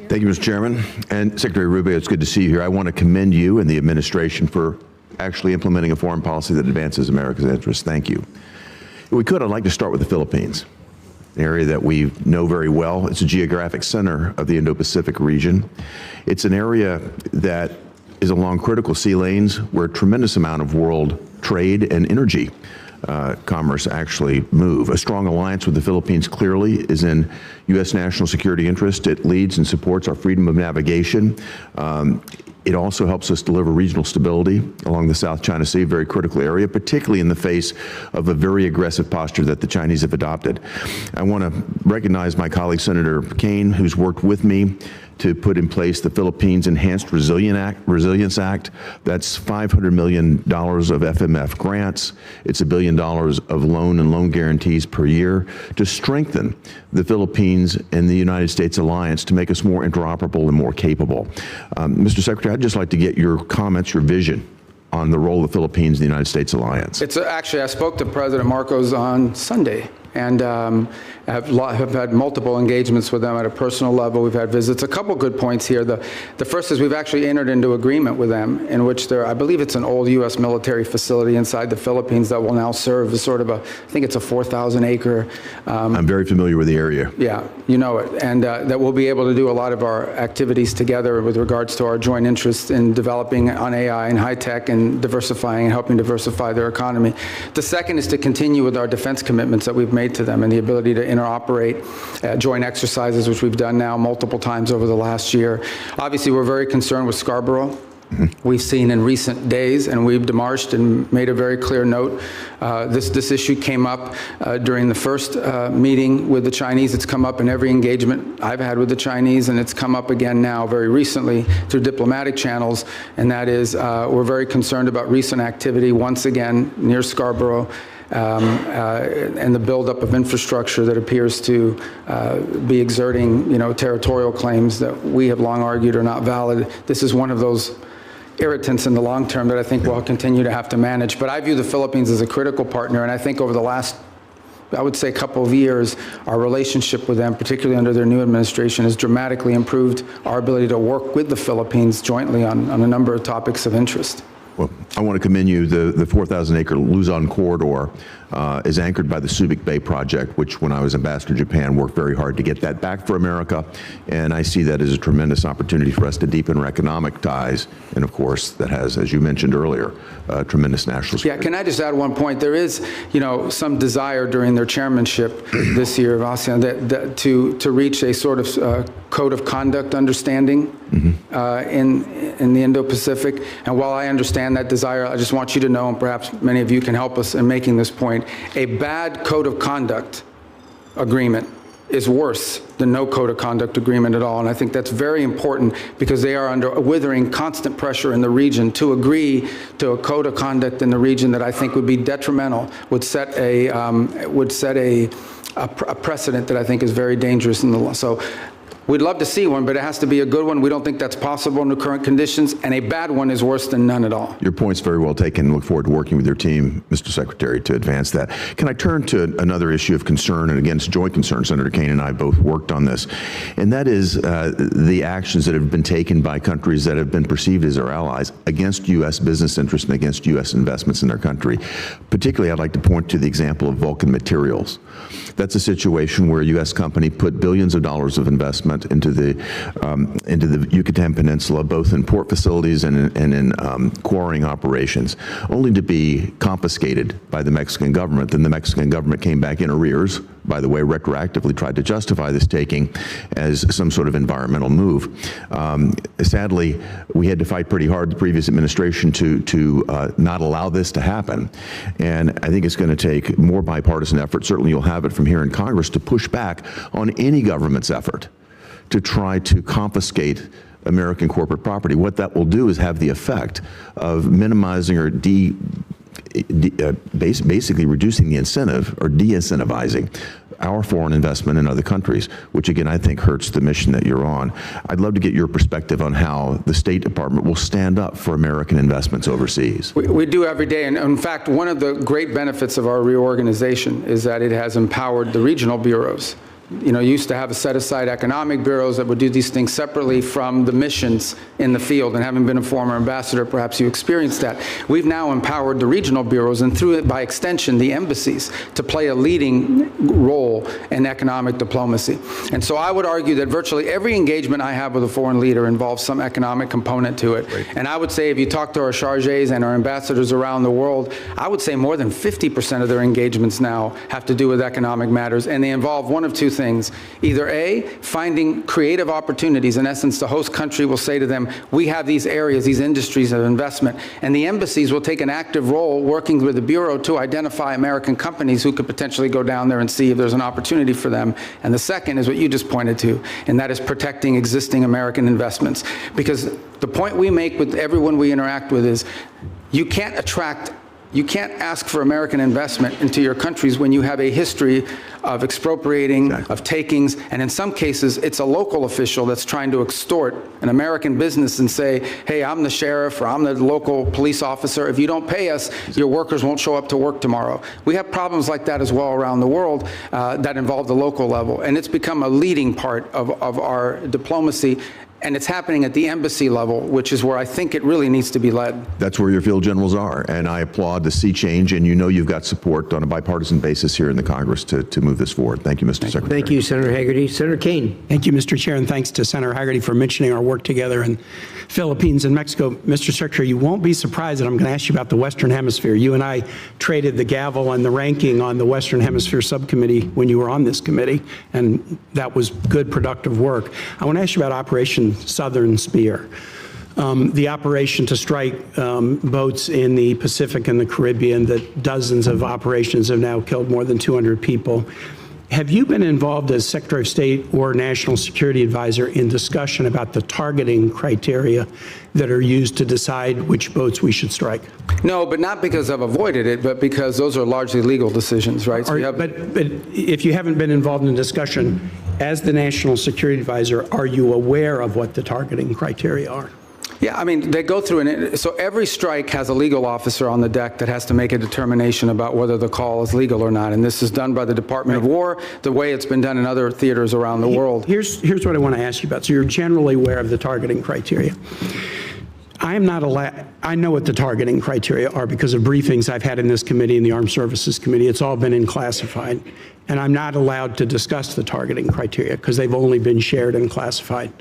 Thank you, Mr. Chairman. And Secretary Rubio, it's good to see you here. I want to commend you and the administration for actually implementing a foreign policy that advances America's interests. Thank you. If we could, I'd like to start with the Philippines, an area that we know very well. It's a geographic center of the Indo-Pacific region. It's an area that is along critical sea lanes where a tremendous amount of world trade and energy commerce actually move. A strong alliance with the Philippines clearly is in U.S. national security interest. It leads and supports our freedom of navigation. It also helps us deliver regional stability along the South China Sea, a very critical area, particularly in the face of a very aggressive posture that the Chinese have adopted. I want to recognize my colleague, Senator Kane, who's worked with me to put in place the Philippines Enhanced Resilience Act. That's $500 million of FMF grants. It's $1 billion of loan and loan guarantees per year to strengthen the Philippines and the United States alliance to make us more interoperable and more capable. Mr. Secretary, I'd just like to get your comments, your vision on the role of the Philippines in the United States alliance. It's actually, I spoke to President Marcos on Sunday, and have had multiple engagements with them at a personal level. We've had visits. A couple good points here. The first is we've actually entered into agreement with them in which I believe it's an old U.S. military facility inside the Philippines that will now serve as sort of I think it's a 4,000 acre. I'm very familiar with the area. Yeah, you know it. And that we'll be able to do a lot of our activities together with regards to our joint interest in developing on AI and high tech and diversifying and helping diversify their economy. The second is to continue with our defense commitments that we've made to them and the ability to interoperate joint exercises, which we've done now multiple times over the last year. Obviously, we're very concerned with Scarborough. We've seen in recent days, and we've demarched and made a very clear note. This issue came up during the first meeting with the Chinese. It's come up in every engagement I've had with the Chinese, and it's come up again now very recently through diplomatic channels, and that is we're very concerned about recent activity once again near Scarborough. And the buildup of infrastructure that appears to be exerting, territorial claims that we have long argued are not valid. This is one of those irritants in the long term that I think we'll continue to have to manage. But I view the Philippines as a critical partner, and I think over the last, I would say, couple of years, our relationship with them, particularly under their new administration, has dramatically improved our ability to work with the Philippines jointly on a number of topics of interest. Well, I want to commend you. The 4,000-acre Luzon corridor is anchored by the Subic Bay project, which when I was ambassador to Japan, worked very hard to get that back for America. And I see that as a tremendous opportunity for us to deepen our economic ties. And of course, that has, as you mentioned earlier, tremendous national security. Yeah, can I just add one point? There is, some desire during their chairmanship this year of ASEAN to reach a sort of code of conduct understanding in the Indo-Pacific. And while I understand that desire, I just want you to know, and perhaps many of you can help us in making this point, a bad code of conduct agreement is worse than no code of conduct agreement at all. And I think that's very important because they are under withering constant pressure in the region to agree to a code of conduct in the region that I think would be detrimental, would set a precedent that I think is very dangerous in the law. So we'd love to see one, but it has to be a good one. We don't think that's possible under current conditions, and a bad one is worse than none at all. Your point's very well taken. Look forward to working with your team, Mr. Secretary, to advance that. Can I turn to another issue of concern, and again, it's joint concern. Senator Kane and I both worked on this, and that is the actions that have been taken by countries that have been perceived as our allies against U.S. business interests and against U.S. investments in their country. Particularly, I'd like to point to the example of Vulcan Materials. That's a situation where a U.S. company put billions of dollars of investment into the Yucatan Peninsula, both in port facilities and in quarrying operations, only to be confiscated by the Mexican government. Then the Mexican government came back in arrears, by the way, retroactively tried to justify this taking as some sort of environmental move. Sadly, we had to fight pretty hard, the previous administration, to not allow this to happen. And I think it's going to take more bipartisan effort. Certainly you'll have it from here in Congress to push back on any government's effort to try to confiscate American corporate property. What that will do is have the effect of minimizing or basically reducing the incentive or de-incentivizing our foreign investment in other countries, which again I think hurts the mission that you're on. I'd love to get your perspective on how the State Department will stand up for American investments overseas. We do every day, and in fact, one of the great benefits of our reorganization is that it has empowered the regional bureaus. You know, you used to have a set-aside economic bureaus that would do these things separately from the missions in the field, and having been a former ambassador, perhaps you experienced that. We've now empowered the regional bureaus, and through it, by extension, the embassies, to play a leading role in economic diplomacy. And so I would argue that virtually every engagement I have with a foreign leader involves some economic component to it. Right. And I would say if you talk to our chargés and our ambassadors around the world, I would say more than 50% of their engagements now have to do with economic matters, and they involve one of two things. Either A, finding creative opportunities. In essence, the host country will say to them, we have these areas, these industries of investment, and the embassies will take an active role working with the Bureau to identify American companies who could potentially go down there and see if there's an opportunity for them. And the second is what you just pointed to, and that is protecting existing American investments. Because the point we make with everyone we interact with is you can't ask for American investment into your countries when you have a history of expropriating, of takings, and in some cases, it's a local official that's trying to extort an American business and say, hey, I'm the sheriff or I'm the local police officer. If you don't pay us, your workers won't show up to work tomorrow. We have problems like that as well around the world that involve the local level, and it's become a leading part of our diplomacy. And it's happening at the embassy level, which is where I think it really needs to be led. That's where your field generals are, and I applaud the sea change, and you know you've got support on a bipartisan basis here in the Congress to move this forward. Thank you, Mr. Secretary. Thank you, Senator Hagerty. Senator Kane. Thank you, Mr. Chair, and thanks to Senator Hagerty for mentioning our work together in Philippines and Mexico. Mr. Secretary, you won't be surprised that I'm going to ask you about the Western Hemisphere. You and I traded the gavel and the ranking on the Western Hemisphere subcommittee when you were on this committee, and that was good, productive work. I want to ask you about Operation Southern Spear, the operation to strike boats in the Pacific and the Caribbean, that dozens of operations have now killed more than 200 people. Have you been involved as Secretary of State or National Security Advisor in discussion about the targeting criteria that are used to decide which boats we should strike? No, but not because I've avoided it, but because those are largely legal decisions, right? So but if you haven't been involved in discussion, as the National Security Advisor, are you aware of what the targeting criteria are? Yeah, I mean, they go through so every strike has a legal officer on the deck that has to make a determination about whether the call is legal or not. And this is done by the Department of War, the way it's been done in other theaters around the world. Here's what I want to ask you about. So you're generally aware of the targeting criteria. I am not allowed, I know what the targeting criteria are because of briefings I've had in this committee and the Armed Services Committee. It's all been in classified. And I'm not allowed to discuss the targeting criteria because they've only been shared and classified.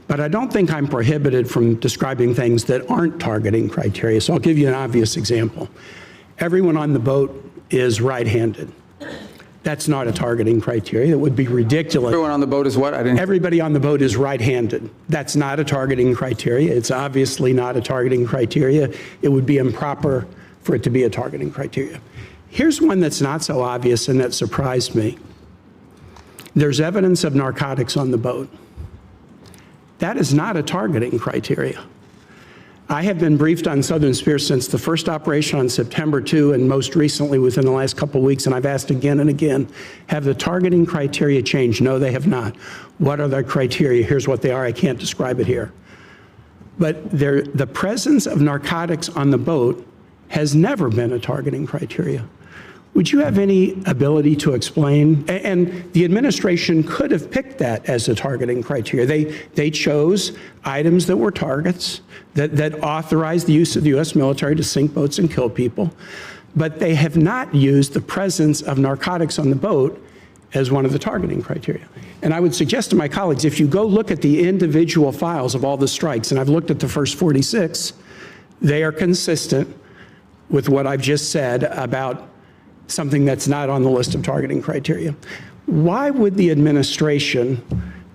But I don't think I'm prohibited from describing things that aren't targeting criteria. So I'll give you an obvious example. Everyone on the boat is right-handed. That's not a targeting criteria. That would be ridiculous. Everyone on the boat is what? Everybody on the boat is right-handed. That's not a targeting criteria. It's obviously not a targeting criteria. It would be improper for it to be a targeting criteria. Here's one that's not so obvious and that surprised me. There's evidence of narcotics on the boat. That is not a targeting criteria. I have been briefed on Southern Spear since the first operation on September 2 and most recently within the last couple of weeks, and I've asked again and again, have the targeting criteria changed? No, they have not. What are the criteria? Here's what they are. I can't describe it here. But the presence of narcotics on the boat has never been a targeting criteria. Would you have any ability to explain? And the administration could have picked that as a targeting criteria. They chose items that were targets, that authorized the use of the U.S. military to sink boats and kill people, but they have not used the presence of narcotics on the boat as one of the targeting criteria. And I would suggest to my colleagues, if you go look at the individual files of all the strikes, and I've looked at the first 46, they are consistent with what I've just said about something that's not on the list of targeting criteria. Why would the administration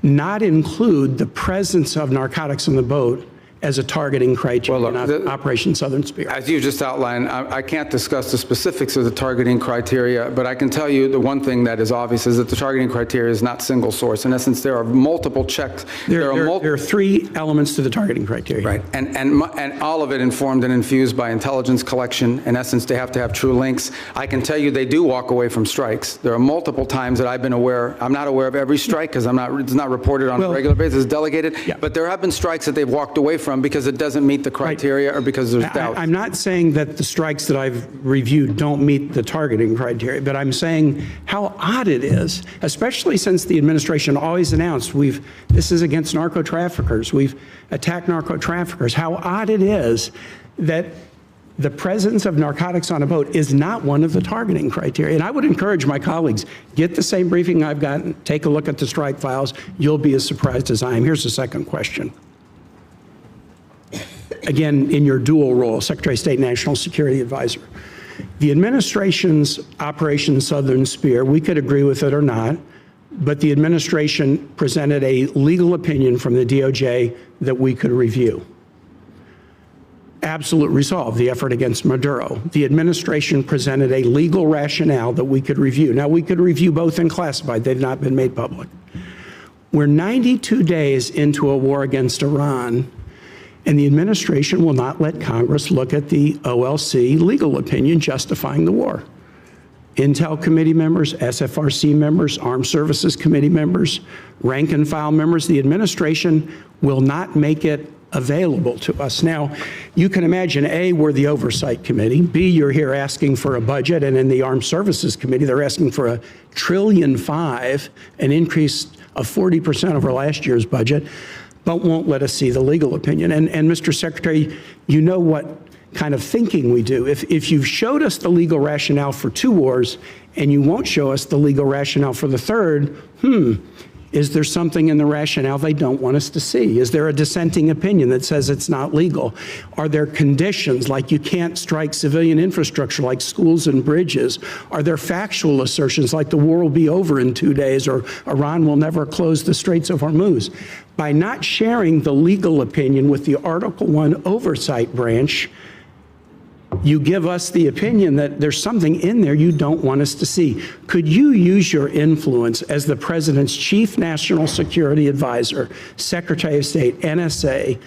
not include the presence of narcotics on the boat as a targeting criteria Well, look, in Operation Southern Spear. As you just outlined, I can't discuss the specifics of the targeting criteria, but I can tell you the one thing that is obvious is that the targeting criteria is not single source. In essence, there are multiple checks. There are 3 elements to the targeting criteria. Right, and all of it informed and infused by intelligence collection. In essence, they have to have true links. I can tell you they do walk away from strikes. There are multiple times that I've been aware. I'm not aware of every strike because it's not reported on a regular basis, it's delegated. Yeah. But there have been strikes that they've walked away from because it doesn't meet the criteria or because there's doubt. I'm not saying that the strikes that I've reviewed don't meet the targeting criteria, but I'm saying how odd it is, especially since the administration always announced this is against narco traffickers. We've attacked narco traffickers. How odd it is that the presence of narcotics on a boat is not one of the targeting criteria. And I would encourage my colleagues, get the same briefing I've gotten, take a look at the strike files. You'll be as surprised as I am. Here's the second question. Again, in your dual role, Secretary of State, National Security Advisor. The administration's Operation Southern Spear, we could agree with it or not, but the administration presented a legal opinion from the DOJ that we could review. Absolute resolve, the effort against Maduro. The administration presented a legal rationale that we could review. Now, we could review both in classified. They've not been made public. We're 92 days into a war against Iran, and the administration will not let Congress look at the OLC legal opinion justifying the war. Intel committee members, SFRC members, Armed Services Committee members, rank and file members, the administration will not make it available to us. Now, you can imagine, A, we're the Oversight Committee, B, you're here asking for a budget, and in the Armed Services Committee, they're asking for $1.5 trillion, an increase of 40% over last year's budget, but won't let us see the legal opinion. And Mr. Secretary, you know what kind of thinking we do. If you've showed us the legal rationale for 2 wars and you won't show us the legal rationale for the third, is there something in the rationale they don't want us to see? Is there a dissenting opinion that says it's not legal? Are there conditions like you can't strike civilian infrastructure like schools and bridges? Are there factual assertions like the war will be over in 2 days or Iran will never close the Straits of Hormuz? By not sharing the legal opinion with the Article I Oversight Branch, you give us the opinion that there's something in there you don't want us to see. Could you use your influence as the President's Chief National Security Advisor, Secretary of State, NSA,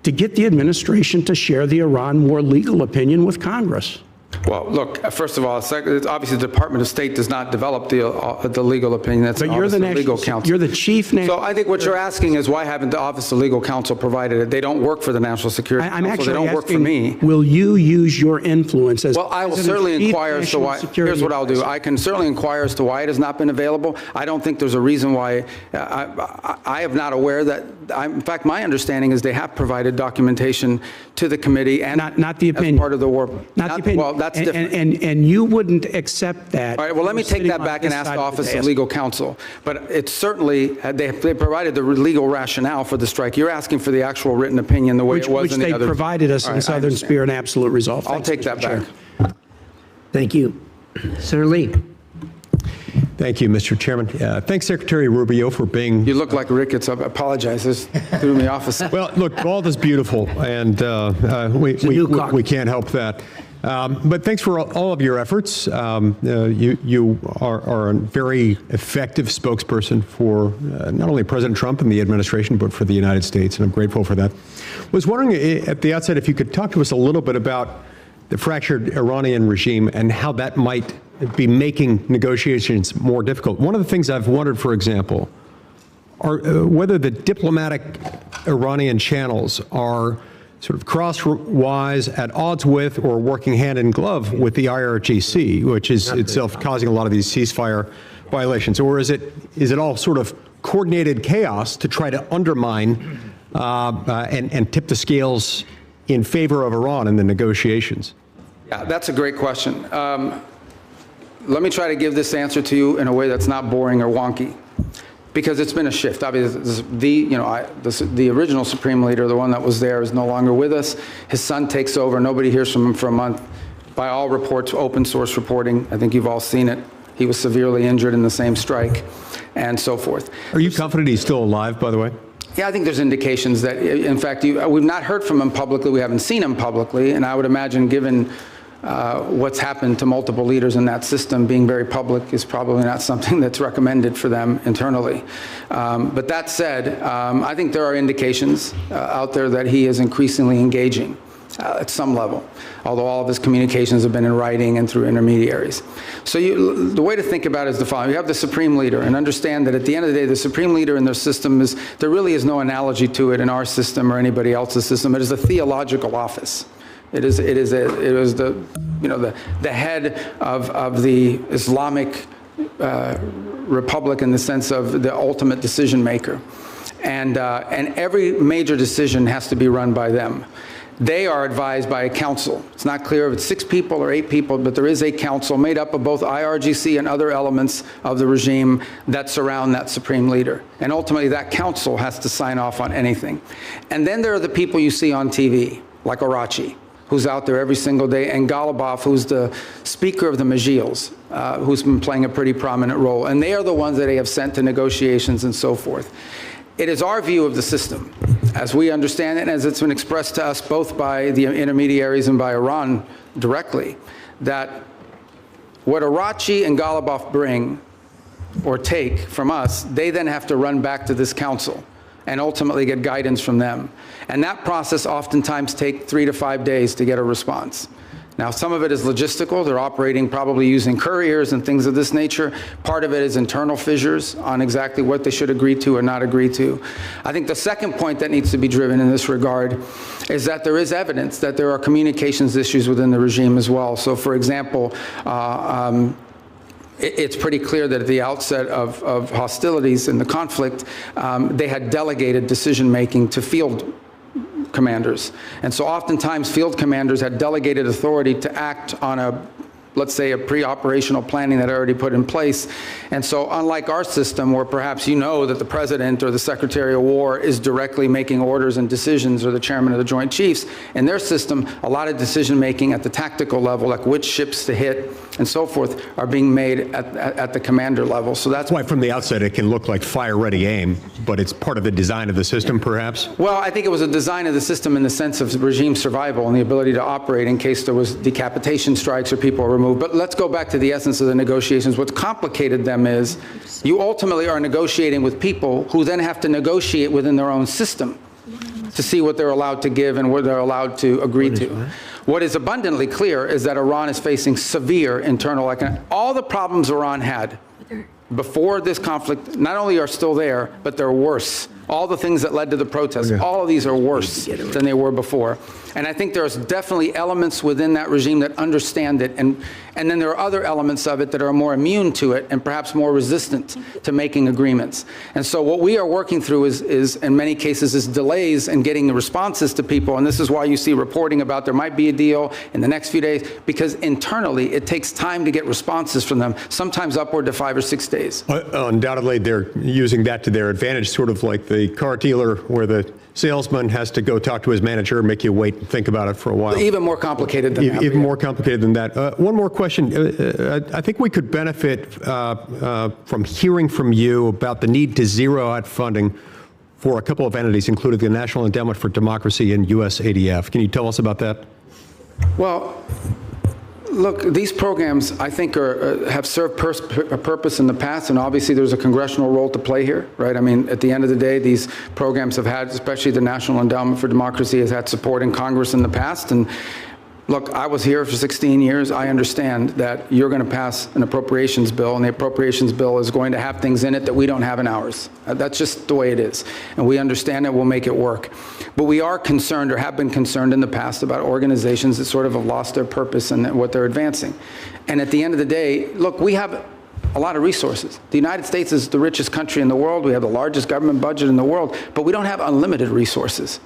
to get the administration to share the Iran war legal opinion with Congress? Well, look, first of all, obviously the Department of State does not develop the legal opinion. That's the Office of Legal Counsel. You're the chief national. So I think what you're asking is why haven't the Office of Legal Counsel provided it? They don't work for the National Security Council. I'm actually they don't work for me. Will you use your influence as Well, I will certainly inquire as to why. Here's what I'll do. I can certainly inquire as to why it has not been available. I don't think there's a reason why. I am not aware that. In fact, my understanding is they have provided documentation to the committee and not the opinion. As part of the war. Not the opinion. Well, that's different. And you wouldn't accept that. All right, well, let me take that back and ask the Office of Legal Counsel. But it's certainly, they provided the legal rationale for the strike. You're asking for the actual written opinion the way it was in the other. Which they provided us in Southern Spear and Absolute Resolve. I'll take that back. Thank you. Senator Lee. Thank you, Mr. Chairman. Thanks, Secretary Rubio, for being... You look like Ricketts. I apologize. This threw me off. Well, look, bald is beautiful, and we can't help that. But thanks for all of your efforts. You are a very effective spokesperson for not only President Trump and the administration, but for the United States, and I'm grateful for that. I was wondering at the outset if you could talk to us a little bit about the fractured Iranian regime and how that might be making negotiations more difficult. One of the things I've wondered, for example, are whether the diplomatic Iranian channels are sort of crosswise, at odds with, or working hand in glove with the IRGC, which is itself causing a lot of these ceasefire violations, or is it all sort of coordinated chaos to try to undermine and tip the scales in favor of Iran in the negotiations? Yeah, that's a great question. Let me try to give this answer to you in a way that's not boring or wonky, because it's been a shift. Obviously, the original Supreme Leader, the one that was there, is no longer with us. His son takes over. Nobody hears from him for a month. By all reports, open source reporting, I think you've all seen it. He was severely injured in the same strike, and so forth. Are you confident he's still alive, by the way? Yeah, I think there's indications that, in fact, we've not heard from him publicly. We haven't seen him publicly. And I would imagine, given what's happened to multiple leaders in that system, being very public is probably not something that's recommended for them internally. But that said, I think there are indications out there that he is increasingly engaging at some level, although all of his communications have been in writing and through intermediaries. So the way to think about it is the following. You have the supreme leader, and understand that at the end of the day, the supreme leader in their system there really is no analogy to it in our system or anybody else's system. It is a theological office. It was the head of the Islamic republic in the sense of the ultimate decision maker. And every major decision has to be run by them. They are advised by a council. It's not clear if it's 6 people or 8 people, but there is a council made up of both IRGC and other elements of the regime that surround that supreme leader. And ultimately, that council has to sign off on anything. And then there are the people you see on TV, like Arachi, who's out there every single day, and Golubov, who's the speaker of the Majils, who's been playing a pretty prominent role. And they are the ones that they have sent to negotiations and so forth. It is our view of the system, as we understand it, and as it's been expressed to us both by the intermediaries and by Iran directly, that what Arachi and Golubov bring or take from us, they then have to run back to this council and ultimately get guidance from them. And that process oftentimes takes 3 to 5 days to get a response. Now, some of it is logistical. They're operating probably using couriers and things of this nature. Part of it is internal fissures on exactly what they should agree to or not agree to. I think the second point that needs to be driven in this regard is that there is evidence that there are communications issues within the regime as well. So, for example, it's pretty clear that at the outset of hostilities in the conflict, they had delegated decision-making to field commanders. And so oftentimes field commanders had delegated authority to act on let's say, a pre-operational planning that already put in place. And so unlike our system, where perhaps you know that the president or the secretary of war is directly making orders and decisions, or the chairman of the Joint Chiefs, in their system, a lot of decision-making at the tactical level, like which ships to hit and so forth, are being made at the commander level. So that's why from the outset it can look like fire-ready aim, but it's part of the design of the system, perhaps? Well, I think it was a design of the system in the sense of regime survival and the ability to operate in case there was decapitation strikes or people were removed. But let's go back to the essence of the negotiations. What's complicated them is you ultimately are negotiating with people who then have to negotiate within their own system to see what they're allowed to give and what they're allowed to agree to. What is abundantly clear is that Iran is facing severe internal economic. All the problems Iran had before this conflict not only are still there, but they're worse. All the things that led to the protests, all of these are worse than they were before. And I think there's definitely elements within that regime that understand it. And then there are other elements of it that are more immune to it and perhaps more resistant to making agreements. And so what we are working through is in many cases, is delays in getting the responses to people. And this is why you see reporting about there might be a deal in the next few days, because internally it takes time to get responses from them, sometimes upward to 5 or 6 days. Undoubtedly, they're using that to their advantage, sort of like the car dealer where the salesman has to go talk to his manager and make you wait and think about it for a while. Even more complicated than that. Even more complicated than that. One more question. I think we could benefit from hearing from you about the need to zero out funding for a couple of entities, including the National Endowment for Democracy and USADF. Can you tell us about that? Well, look, these programs, I think, have served a purpose in the past, and obviously there's a congressional role to play here, right? I mean, at the end of the day, these programs have had, especially the National Endowment for Democracy, has had support in Congress in the past. And look, I was here for 16 years. I understand that you're going to pass an appropriations bill, and the appropriations bill is going to have things in it that we don't have in ours. That's just the way it is. And we understand it. We'll make it work. But we are concerned, or have been concerned in the past, about organizations that sort of have lost their purpose and what they're advancing. And at the end of the day, look, we have a lot of resources. The United States is the richest country in the world. We have the largest government budget in the world, but we don't have unlimited resources.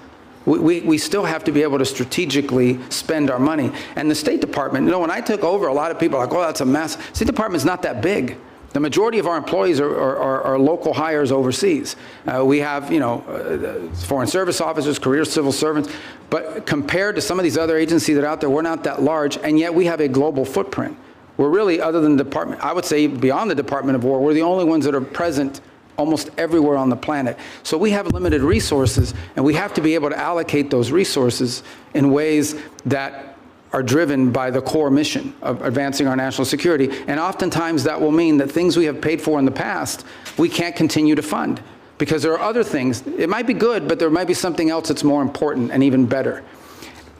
We still have to be able to strategically spend our money. And the State Department, you know, when I took over, a lot of people are like, oh, that's a mess. State Department's not that big. The majority of our employees are local hires overseas. We have, you know, foreign service officers, career civil servants, but compared to some of these other agencies that are out there, we're not that large, and yet we have a global footprint. We're really, other than the department, I would say beyond the Department of War, we're the only ones that are present almost everywhere on the planet. So we have limited resources, and we have to be able to allocate those resources in ways that are driven by the core mission of advancing our national security. And oftentimes that will mean that things we have paid for in the past, we can't continue to fund, because there are other things. It might be good, but there might be something else that's more important and even better.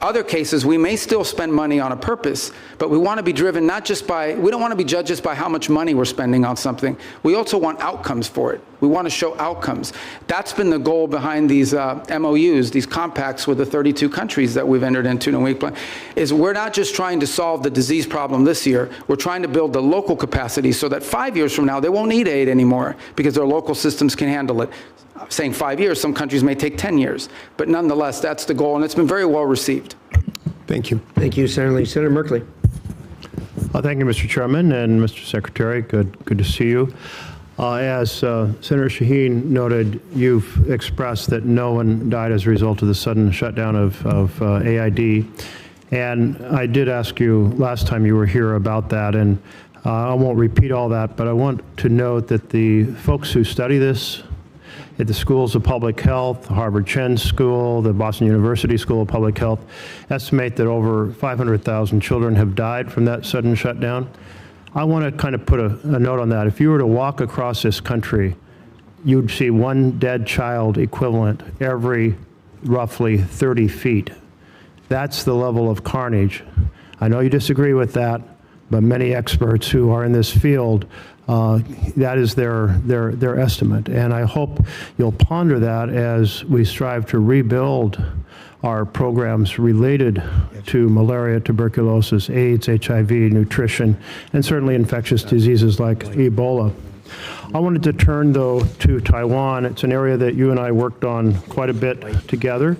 Other cases, we may still spend money on a purpose, but we want to be driven not just by, we don't want to be judged just by how much money we're spending on something. We also want outcomes for it. We want to show outcomes. That's been the goal behind these MOUs, these compacts with the 32 countries that we've entered into in a week plan, is we're not just trying to solve the disease problem this year, we're trying to build the local capacity so that 5 years from now, they won't need aid anymore because their local systems can handle it. Saying 5 years, some countries may take 10 years, but nonetheless, that's the goal, and it's been very well received. Thank you. Thank you, Senator Lee. Senator Merkley. Thank you, Mr. Chairman and Mr. Secretary. Good to see you. As Senator Shaheen noted, you've expressed that no one died as a result of the sudden shutdown of AID. And I did ask you last time you were here about that, and I won't repeat all that, but I want to note that the folks who study this at the schools of public health, the Harvard Chen School, the Boston University School of Public Health, estimate that over 500,000 children have died from that sudden shutdown. I want to kind of put a note on that. If you were to walk across this country, you'd see one dead child equivalent every roughly 30 feet. That's the level of carnage. I know you disagree with that, but many experts who are in this field, that is their estimate. And I hope you'll ponder that as we strive to rebuild our programs related to malaria, tuberculosis, AIDS, HIV, nutrition, and certainly infectious diseases like Ebola. I wanted to turn, though, to Taiwan. It's an area that you and I worked on quite a bit together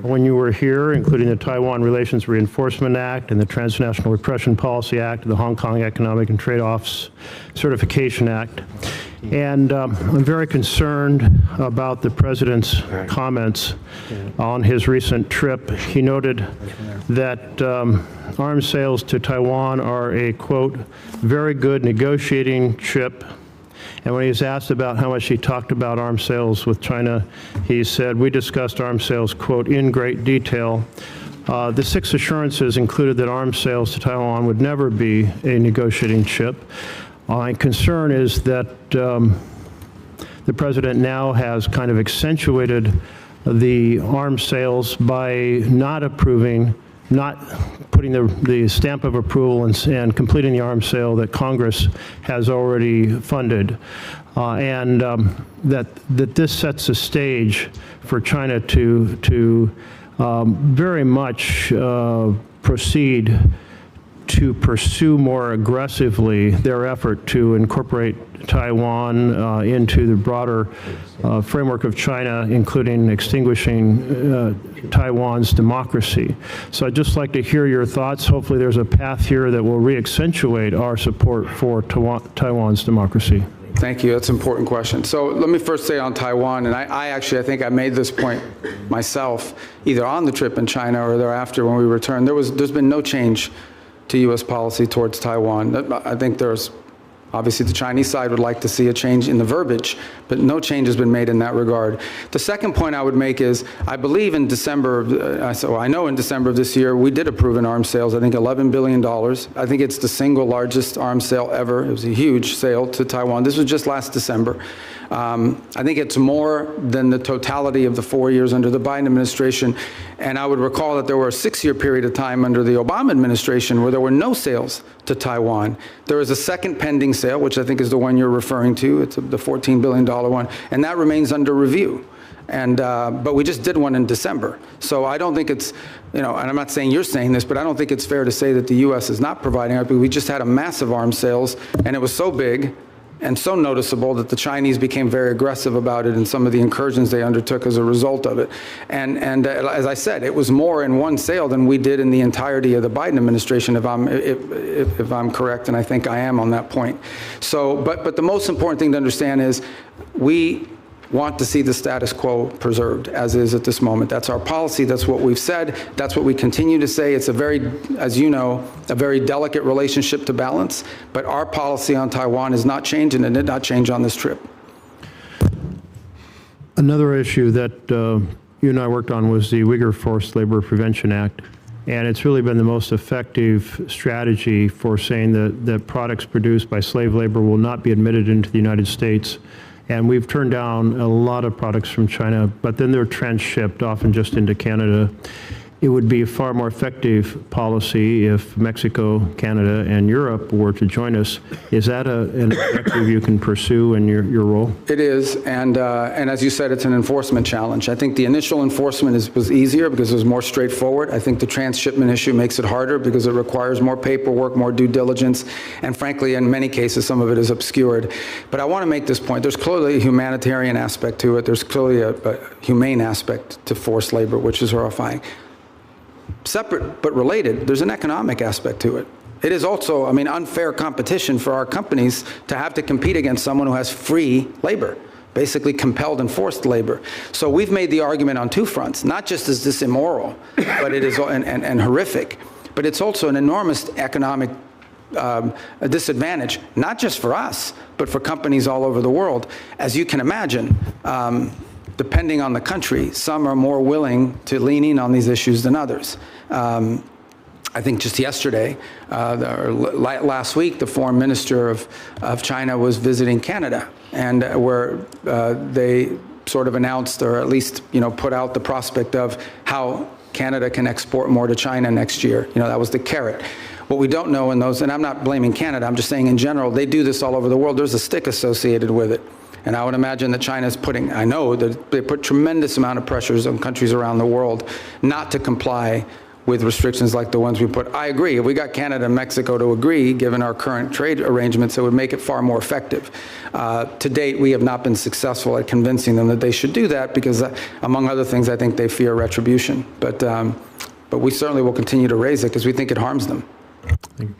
when you were here, including the Taiwan Relations Reinforcement Act and the Transnational Repression Policy Act, the Hong Kong Economic and Trade Offs Certification Act. And I'm very concerned about the President's comments on his recent trip. He noted that arms sales to Taiwan are a, quote, very good negotiating chip. And when he was asked about how much he talked about arms sales with China, he said, we discussed arms sales, quote, in great detail. The 6 assurances included that arms sales to Taiwan would never be a negotiating chip. My concern is that the President now has kind of accentuated the arms sales by not approving, not putting the stamp of approval and completing the arms sale that Congress has already funded. And that this sets the stage for China to very much proceed to pursue more aggressively their effort to incorporate Taiwan into the broader framework of China, including extinguishing Taiwan's democracy. So I'd just like to hear your thoughts. Hopefully there's a path here that will re-accentuate our support for Taiwan's democracy. Thank you. That's an important question. So let me first say on Taiwan, and I think I made this point myself, either on the trip in China or thereafter when we returned. There's been no change to U.S. policy towards Taiwan. I think there's, obviously the Chinese side would like to see a change in the verbiage, but no change has been made in that regard. The second point I would make is, I believe in December, I know in December of this year, we did approve an arms sales, I think $11 billion. I think it's the single largest arms sale ever. It was a huge sale to Taiwan. This was just last December. I think it's more than the totality of the 4 years under the Biden administration. And I would recall that there were a 6-year period of time under the Obama administration where there were no sales to Taiwan. There is a second pending sale, which I think is the one you're referring to. It's the $14 billion one, and that remains under review. And, but we just did one in December. So I don't think it's, and I'm not saying you're saying this, but I don't think it's fair to say that the U.S. is not providing it. We just had a massive arms sales, and it was so big and so noticeable that the Chinese became very aggressive about it in some of the incursions they undertook as a result of it. And as I said, it was more in one sale than we did in the entirety of the Biden administration, if I'm correct, and I think I am on that point. So, but the most important thing to understand is we want to see the status quo preserved as is at this moment. That's our policy. That's what we've said. That's what we continue to say. It's a very, as you know, a very delicate relationship to balance. But our policy on Taiwan is not changing and did not change on this trip. Another issue that you and I worked on was the Uyghur Forced Labor Prevention Act. And it's really been the most effective strategy for saying that products produced by slave labor will not be admitted into the United States. And we've turned down a lot of products from China, but then they're transshipped, often just into Canada. It would be a far more effective policy if Mexico, Canada, and Europe were to join us. Is that an objective you can pursue in your role? It is, and as you said, it's an enforcement challenge. I think the initial enforcement was easier because it was more straightforward. I think the transshipment issue makes it harder because it requires more paperwork, more due diligence, and frankly, in many cases, some of it is obscured. But I want to make this point. There's clearly a humanitarian aspect to it. There's clearly a humane aspect to forced labor, which is horrifying. Separate but related, there's an economic aspect to it. It is also, unfair competition for our companies to have to compete against someone who has free labor, basically compelled and forced labor. So we've made the argument on two fronts. Not just is this immoral, but it is and horrific, but it's also an enormous economic disadvantage, not just for us, but for companies all over the world. As you can imagine, depending on the country, some are more willing to lean in on these issues than others. I think just yesterday, or last week, the foreign minister of China was visiting Canada, and where they sort of announced, or at least put out the prospect of how Canada can export more to China next year. That was the carrot. What we don't know in those, and I'm not blaming Canada, I'm just saying in general, they do this all over the world. There's a stick associated with it. And I would imagine that China's I know that they put tremendous amount of pressures on countries around the world not to comply with restrictions like the ones we put. I agree. If we got Canada and Mexico to agree, given our current trade arrangements, it would make it far more effective. To date, we have not been successful at convincing them that they should do that because, among other things, I think they fear retribution. But we certainly will continue to raise it because we think it harms them. Thank you.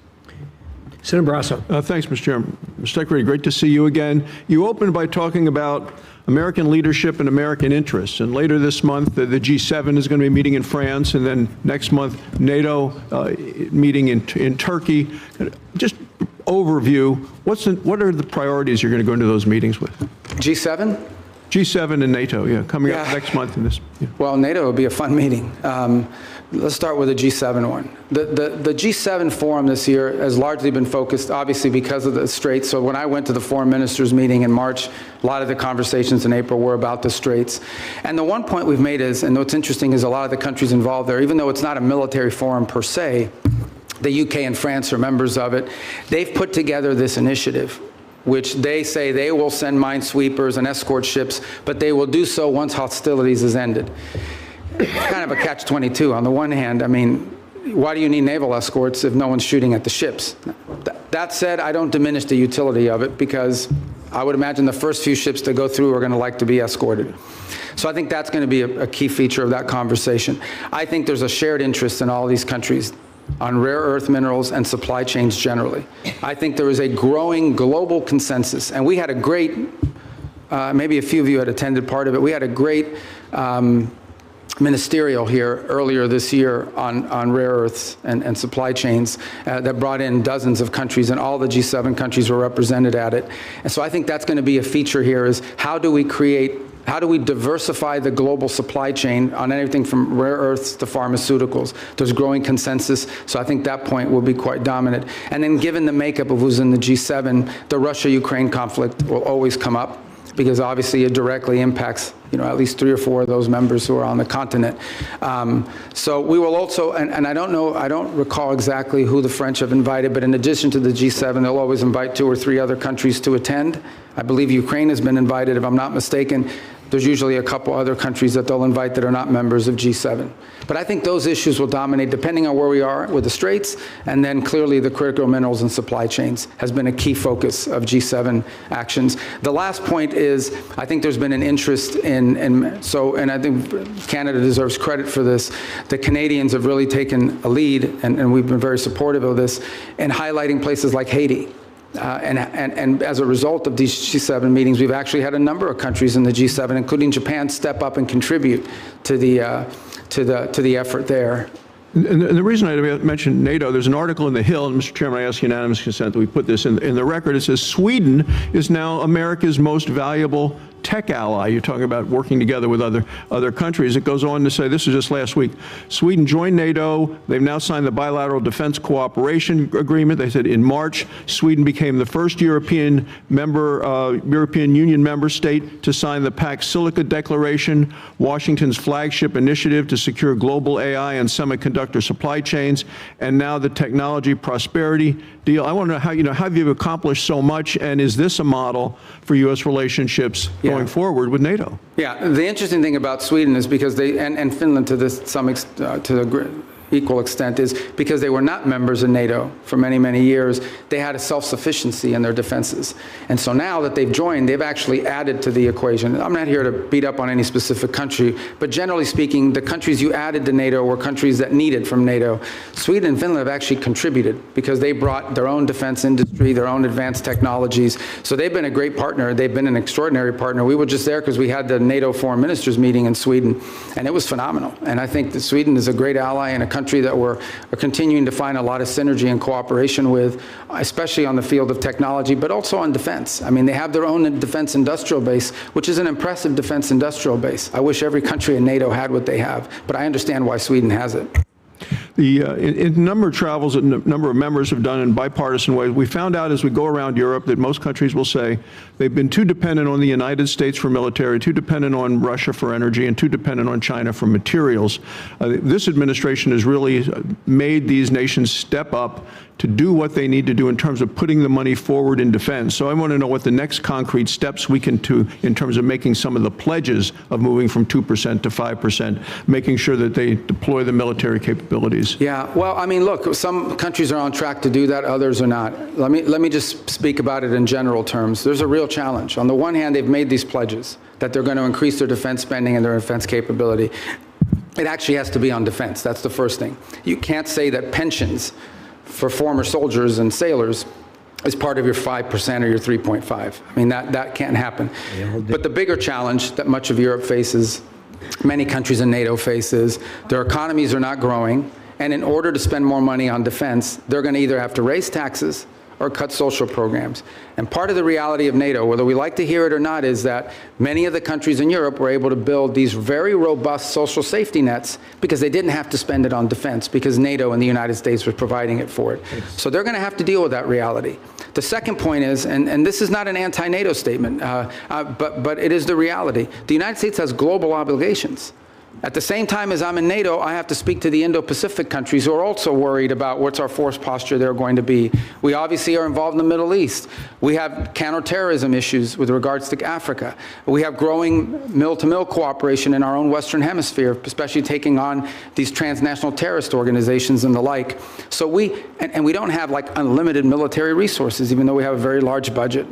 Senator Barrasso. Thanks, Mr. Chairman. Mr. Secretary, great to see you again. You opened by talking about American leadership and American interests. And later this month, the G7 is going to be meeting in France, and then next month, NATO meeting in Turkey. Just overview, what are the priorities you're going to go into those meetings with? G7? G7 and NATO, coming up next month in this. Yeah. Well, NATO would be a fun meeting. Let's start with the G7 one. The G7 forum this year has largely been focused, obviously, because of the Straits. So when I went to the foreign ministers meeting in March, a lot of the conversations in April were about the Straits. And the one point we've made is, and what's interesting is a lot of the countries involved there, even though it's not a military forum per se, the UK and France are members of it, they've put together this initiative, which they say they will send minesweepers and escort ships, but they will do so once hostilities is ended. It's kind of a catch-22. On the one hand, why do you need naval escorts if no one's shooting at the ships? That said, I don't diminish the utility of it because I would imagine the first few ships to go through are going to like to be escorted. So I think that's going to be a key feature of that conversation. I think there's a shared interest in all these countries on rare earth minerals and supply chains generally. I think there is a growing global consensus, and we had a great, maybe a few of you had attended part of it, we had a great ministerial here earlier this year on rare earths and supply chains that brought in dozens of countries, and all the G7 countries were represented at it. And so I think that's going to be a feature here is how do we diversify the global supply chain on anything from rare earths to pharmaceuticals? There's growing consensus, so I think that point will be quite dominant. And then given the makeup of who's in the G7, the Russia-Ukraine conflict will always come up because obviously it directly impacts at least 3 or 4 of those members who are on the continent. So we will also, and I don't recall exactly who the French have invited, but in addition to the G7, they'll always invite 2 or 3 other countries to attend. I believe Ukraine has been invited, if I'm not mistaken. There's usually a couple other countries that they'll invite that are not members of G7. But I think those issues will dominate depending on where we are with the Straits, and then clearly the critical minerals and supply chains has been a key focus of G7 actions. The last point is, I think there's been an interest and I think Canada deserves credit for this. The Canadians have really taken a lead, and we've been very supportive of this, in highlighting places like Haiti. And as a result of these G7 meetings, we've actually had a number of countries in the G7, including Japan, step up and contribute to the effort there. And the reason I mentioned NATO, there's an article in The Hill, and Mr. Chairman, I ask unanimous consent that we put this in the record. It says Sweden is now America's most valuable tech ally. You're talking about working together with other countries. It goes on to say, this is just last week, Sweden joined NATO. They've now signed the bilateral defense cooperation agreement. They said in March, Sweden became the first European Union member state to sign the Pax Silica Declaration, Washington's flagship initiative to secure global AI and semiconductor supply chains, and now the technology prosperity deal. I want to know how you've accomplished so much, and is this a model for U.S. relationships going forward with NATO? Yeah, the interesting thing about Sweden is because they, and Finland to this to the equal extent, is because they were not members of NATO for many, many years, they had a self-sufficiency in their defenses. And so now that they've joined, they've actually added to the equation. I'm not here to beat up on any specific country, but generally speaking, the countries you added to NATO were countries that needed from NATO. Sweden and Finland have actually contributed because they brought their own defense industry, their own advanced technologies. So they've been a great partner. They've been an extraordinary partner. We were just there because we had the NATO foreign ministers meeting in Sweden, and it was phenomenal. And I think that Sweden is a great ally and a country that we're continuing to find a lot of synergy and cooperation with, especially on the field of technology, but also on defense. I mean, they have their own defense industrial base, which is an impressive defense industrial base. I wish every country in NATO had what they have, but I understand why Sweden has it. In a number of travels that a number of members have done in bipartisan ways, we found out as we go around Europe that most countries will say they've been too dependent on the United States for military, too dependent on Russia for energy, and too dependent on China for materials. This administration has really made these nations step up to do what they need to do in terms of putting the money forward in defense. So I want to know what the next concrete steps we can do in terms of making some of the pledges of moving from 2% to 5%, making sure that they deploy the military capabilities. Yeah, well, I mean, look, some countries are on track to do that, others are not. Let me just speak about it in general terms. There's a real challenge. On the one hand, they've made these pledges that they're going to increase their defense spending and their defense capability. It actually has to be on defense. That's the first thing. You can't say that pensions for former soldiers and sailors is part of your 5% or your 3.5. I mean, that can't happen. But the bigger challenge that much of Europe faces, many countries in NATO faces, their economies are not growing, and in order to spend more money on defense, they're going to either have to raise taxes or cut social programs. And part of the reality of NATO, whether we like to hear it or not, is that many of the countries in Europe were able to build these very robust social safety nets because they didn't have to spend it on defense because NATO and the United States was providing it for it. So they're going to have to deal with that reality. The second point is, and this is not an anti-NATO statement, but it is the reality. The United States has global obligations. At the same time as I'm in NATO, I have to speak to the Indo-Pacific countries who are also worried about what's our force posture they're going to be. We obviously are involved in the Middle East. We have counterterrorism issues with regards to Africa. We have growing mill-to-mill cooperation in our own Western Hemisphere, especially taking on these transnational terrorist organizations and the like. So we don't have like unlimited military resources, even though we have a very large budget.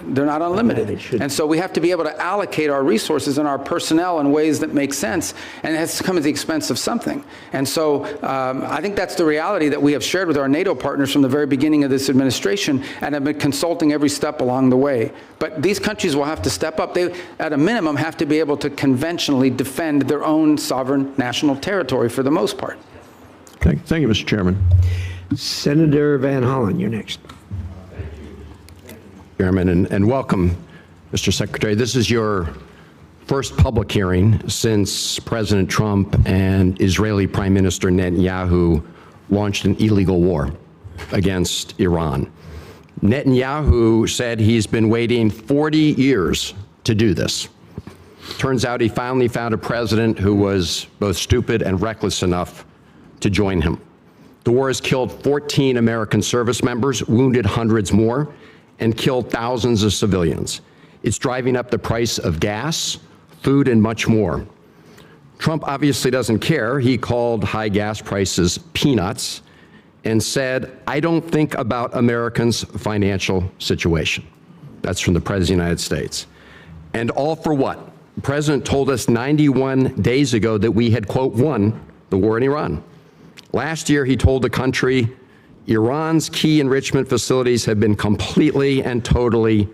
They're not unlimited. And so we have to be able to allocate our resources and our personnel in ways that make sense, and it has to come at the expense of something. And so I think that's the reality that we have shared with our NATO partners from the very beginning of this administration and have been consulting every step along the way. But these countries will have to step up. They, at a minimum, have to be able to conventionally defend their own sovereign national territory for the most part. Thank you, Mr. Chairman. Senator Van Hollen, you're next. Chairman, and welcome, Mr. Secretary. This is your first public hearing since President Trump and Israeli Prime Minister Netanyahu launched an illegal war against Iran. Netanyahu said he's been waiting 40 years to do this. Turns out he finally found a president who was both stupid and reckless enough to join him. The war has killed 14 American service members, wounded hundreds more, and killed thousands of civilians. It's driving up the price of gas, food, and much more. Trump obviously doesn't care. He called high gas prices peanuts and said, "I don't think about Americans' financial situation." That's from the President of the United States. And all for what? The President told us 91 days ago that we had, quote, won the war in Iran. Last year, he told the country, Iran's key enrichment facilities have been completely and totally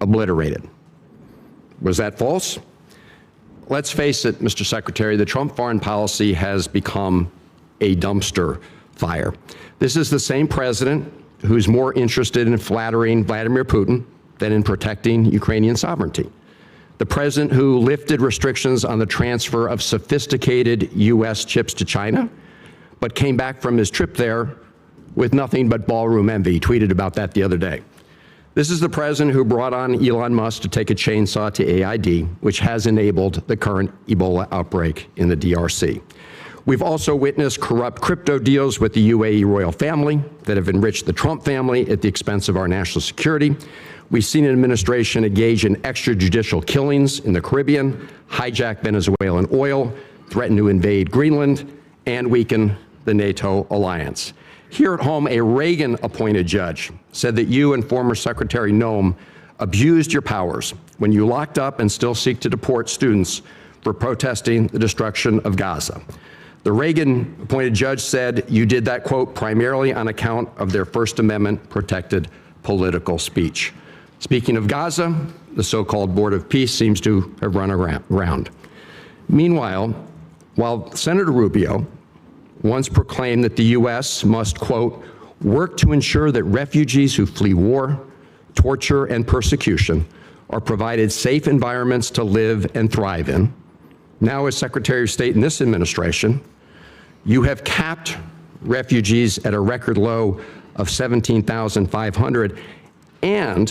obliterated. Was that false? Let's face it, Mr. Secretary, the Trump foreign policy has become a dumpster fire. This is the same president who's more interested in flattering Vladimir Putin than in protecting Ukrainian sovereignty. The president who lifted restrictions on the transfer of sophisticated U.S. chips to China, but came back from his trip there with nothing but ballroom envy. He tweeted about that the other day. This is the president who brought on Elon Musk to take a chainsaw to AID, which has enabled the current Ebola outbreak in the DRC. We've also witnessed corrupt crypto deals with the UAE royal family that have enriched the Trump family at the expense of our national security. We've seen an administration engage in extrajudicial killings in the Caribbean, hijack Venezuelan oil, threaten to invade Greenland, and weaken the NATO alliance. Here at home, a Reagan-appointed judge said that you and former Secretary Noem abused your powers when you locked up and still seek to deport students for protesting the destruction of Gaza. The Reagan-appointed judge said you did that, quote, primarily on account of their First Amendment-protected political speech. Speaking of Gaza, the so-called Board of Peace seems to have run around. Meanwhile, while Senator Rubio once proclaimed that the U.S. must, quote, work to ensure that refugees who flee war, torture, and persecution are provided safe environments to live and thrive in. Now, as Secretary of State in this administration, you have capped refugees at a record low of 17,500, and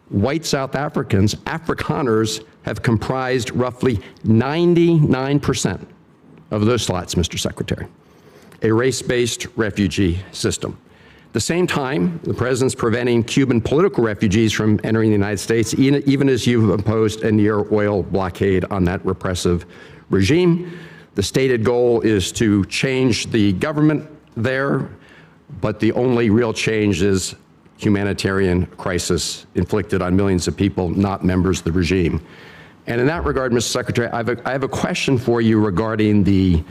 white South Africans, Afrikaners, have comprised roughly 99% of those slots, Mr. Secretary. A race-based refugee system. At the same time, the president's preventing Cuban political refugees from entering the United States, even as you've imposed a near oil blockade on that repressive regime. The stated goal is to change the government there, but the only real change is humanitarian crisis inflicted on millions of people, not members of the regime. And in that regard, Mr. Secretary, I have a question for you regarding the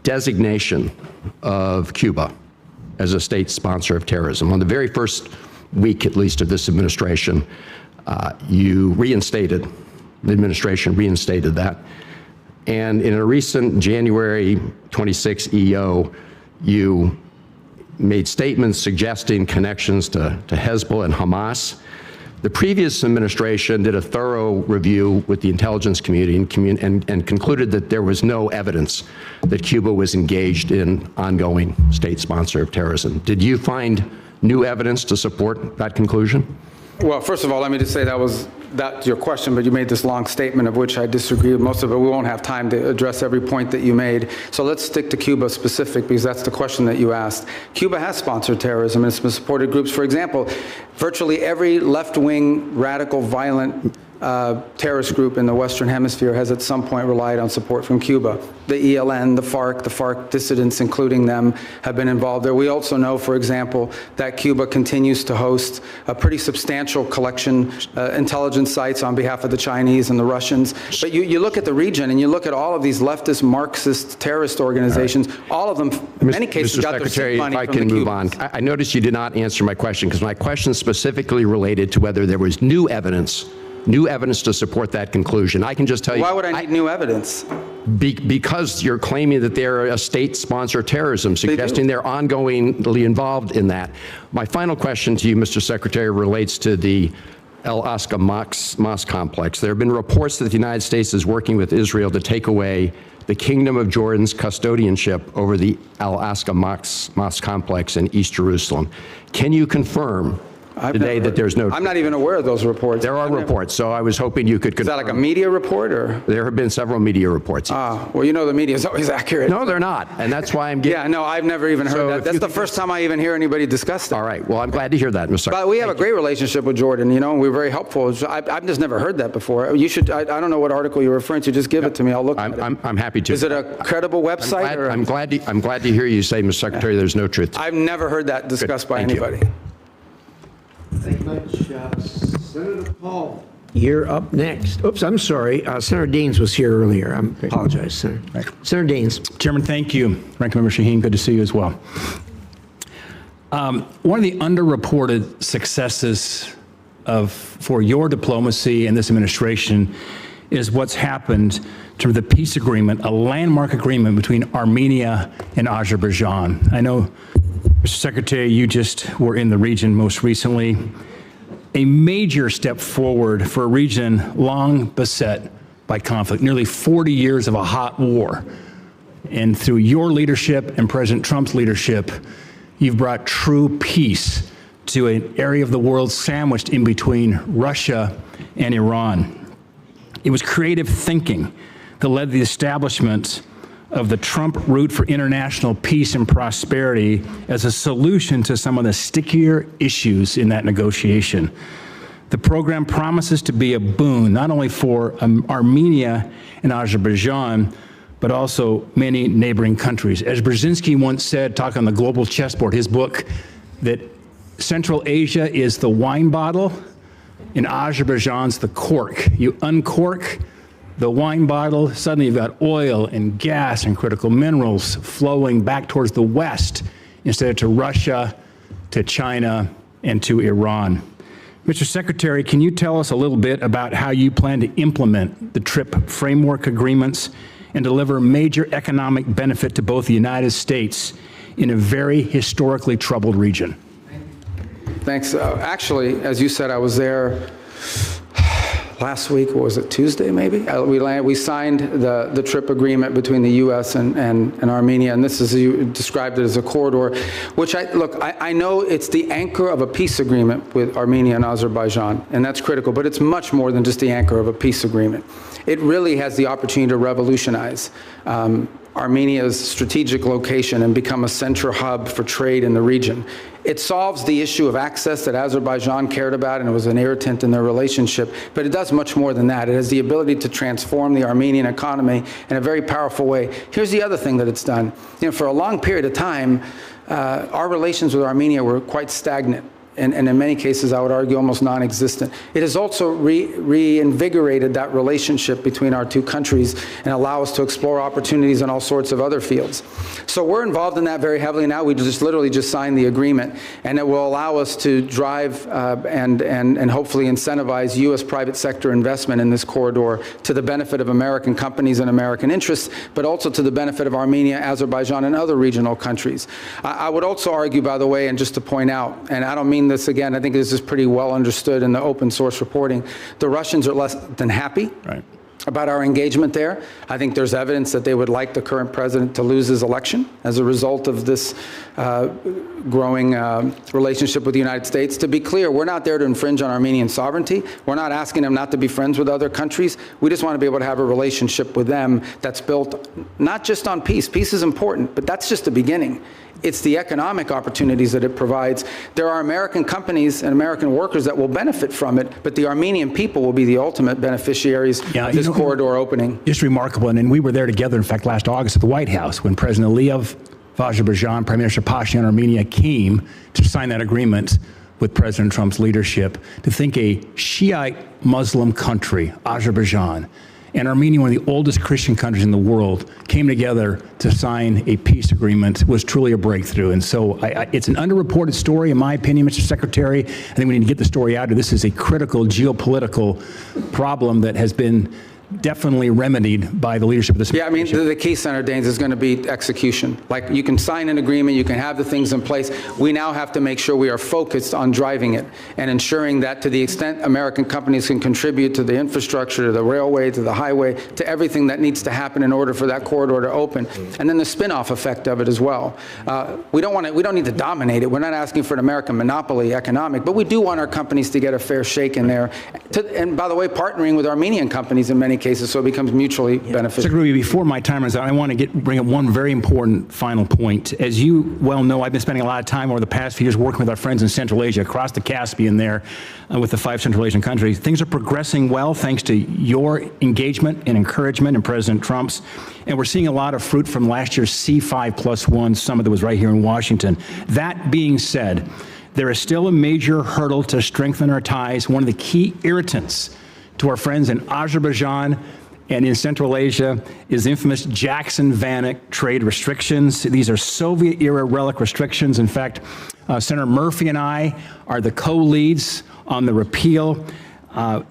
designation of Cuba as a state sponsor of terrorism. On the very first week, at least, of this administration, the administration reinstated that. And in a recent January 26 EO, you made statements suggesting connections to Hezbollah and Hamas. The previous administration did a thorough review with the intelligence community and concluded that there was no evidence that Cuba was engaged in ongoing state sponsor of terrorism. Did you find new evidence to support that conclusion? Well, first of all, let me just say that's your question, but you made this long statement of which I disagree with most of it. We won't have time to address every point that you made. So let's stick to Cuba specific, because that's the question that you asked. Cuba has sponsored terrorism and it's supported groups. For example, virtually every left-wing, radical, violent terrorist group in the Western Hemisphere has at some point relied on support from Cuba. The ELN, the FARC dissidents, including them, have been involved there. We also know, for example, that Cuba continues to host a pretty substantial collection intelligence sites on behalf of the Chinese and the Russians. But you look at the region and you look at all of these leftist Marxist terrorist organizations, all of them, in many cases, Mr. got their Secretary, seed money if I from the can move Cubans. on. I noticed you did not answer my question, because my question specifically related to whether there was new evidence to support that conclusion. I can just tell you. Why would I need new evidence? Because you're claiming that they're a state-sponsored terrorism, suggesting they're ongoingly involved in that. My final question to you, Mr. Secretary, relates to the Al-Aqsa Mosque complex. There have been reports that the United States is working with Israel to take away the Kingdom of Jordan's custodianship over the Al-Aqsa Mosque complex in East Jerusalem. Can you confirm today that there's no... I'm not even aware of those reports. There are reports, so I was hoping you could confirm. Is that like a media report, or? There have been several media reports. Well, you know the media is always accurate. No, they're not, and that's why I'm getting... Yeah, no, I've never even heard that. That's the first time I even hear anybody discuss that. All right, well, I'm glad to hear that, Mr. Secretary. But we have a great relationship with Jordan, and we're very helpful. I've just never heard that before. You should, I don't know what article you're referring to, just give it to me, I'll look at it. I'm happy to. Is it a credible website? I'm glad to hear you say, Mr. Secretary, there's no truth. I've never heard that discussed by Thank you. anybody. Thank you much. Senator Paul, you're up next. Oops, I'm sorry. Senator Deans was here earlier. I apologize, Senator. Right. Senator Deans. Chairman, thank you. Ranking Member Shaheen, good to see you as well. One of the underreported successes for your diplomacy and this administration is what's happened in terms of the peace agreement, a landmark agreement between Armenia and Azerbaijan. I know, Mr. Secretary, you just were in the region most recently. a major step forward for a region long beset by conflict, nearly 40 years of a hot war. And through your leadership and President Trump's leadership, you've brought true peace to an area of the world sandwiched in between Russia and Iran. It was creative thinking that led to the establishment of the Trump route for international peace and prosperity as a solution to some of the stickier issues in that negotiation. The program promises to be a boon not only for Armenia and Azerbaijan, but also many neighboring countries. As Brzezinski once said, talking on the global chessboard, his book, that Central Asia is the wine bottle and Azerbaijan's the cork. You uncork the wine bottle, suddenly you've got oil and gas and critical minerals flowing back towards the West instead of to Russia, to China, and to Iran. Mr. Secretary, can you tell us a little bit about how you plan to implement the TRIP framework agreements and deliver major economic benefit to both the United States in a very historically troubled region? Thanks. Actually, as you said, I was there last week. What was it, Tuesday maybe? We signed the TRIP agreement between the U.S. and Armenia, and this is, you described it as a corridor, which I know it's the anchor of a peace agreement with Armenia and Azerbaijan, and that's critical, but it's much more than just the anchor of a peace agreement. It really has the opportunity to revolutionize Armenia's strategic location and become a central hub for trade in the region. It solves the issue of access that Azerbaijan cared about, and it was an irritant in their relationship, but it does much more than that. It has the ability to transform the Armenian economy in a very powerful way. Here's the other thing that it's done. You know, for a long period of time, our relations with Armenia were quite stagnant. And in many cases, I would argue, almost non-existent. It has also reinvigorated that relationship between our two countries and allow us to explore opportunities in all sorts of other fields. So we're involved in that very heavily now. We literally just signed the agreement, and it will allow us to drive and hopefully incentivize U.S. private sector investment in this corridor to the benefit of American companies and American interests, but also to the benefit of Armenia, Azerbaijan, and other regional countries. I would also argue, by the way, and just to point out, and I don't mean this again, I think this is pretty well understood in the open source reporting, the Russians are less than happy about our engagement there. I think there's evidence that they would like the current president to lose his election as a result of this growing relationship with the United States. To be clear, we're not there to infringe on Armenian sovereignty. We're not asking them not to be friends with other countries. We just want to be able to have a relationship with them that's built not just on peace. Peace is important, but that's just the beginning. It's the economic opportunities that it provides. There are American companies and American workers that will benefit from it, but the Armenian people will be the ultimate beneficiaries of this corridor opening. It's remarkable, and we were there together, in fact, last August at the White House when President Aliyev of Azerbaijan, Prime Minister Pashinyan of Armenia came to sign that agreement with President Trump's leadership. To think a Shiite Muslim country, Azerbaijan, and Armenia, one of the oldest Christian countries in the world, came together to sign a peace agreement was truly a breakthrough. And so it's an underreported story, in my opinion, Mr. Secretary. I think we need to get the story out. This is a critical geopolitical problem that has been definitely remedied by the leadership of this administration. Yeah, I mean, the key, Senator Daines, is going to be execution. Like, you can sign an agreement, you can have the things in place. We now have to make sure we are focused on driving it and ensuring that to the extent American companies can contribute to the infrastructure, to the railway, to the highway, to everything that needs to happen in order for that corridor to open. And then the spin-off effect of it as well. We don't need to dominate it. We're not asking for an American monopoly economic, but we do want our companies to get a fair shake in there. And by the way, partnering with Armenian companies in many cases, so it becomes mutually beneficial. Secretary Rubio, before my time runs out, I want to bring up one very important final point. As you well know, I've been spending a lot of time over the past few years working with our friends in Central Asia, across the Caspian there, with the 5 Central Asian countries. Things are progressing well thanks to your engagement and encouragement and President Trump's. And we're seeing a lot of fruit from last year's C5+1 summit that was right here in Washington. That being said, there is still a major hurdle to strengthen our ties. One of the key irritants to our friends in Azerbaijan and in Central Asia is the infamous Jackson-Vanik trade restrictions. These are Soviet-era relic restrictions. In fact, Senator Murphy and I are the co-leads on the repeal.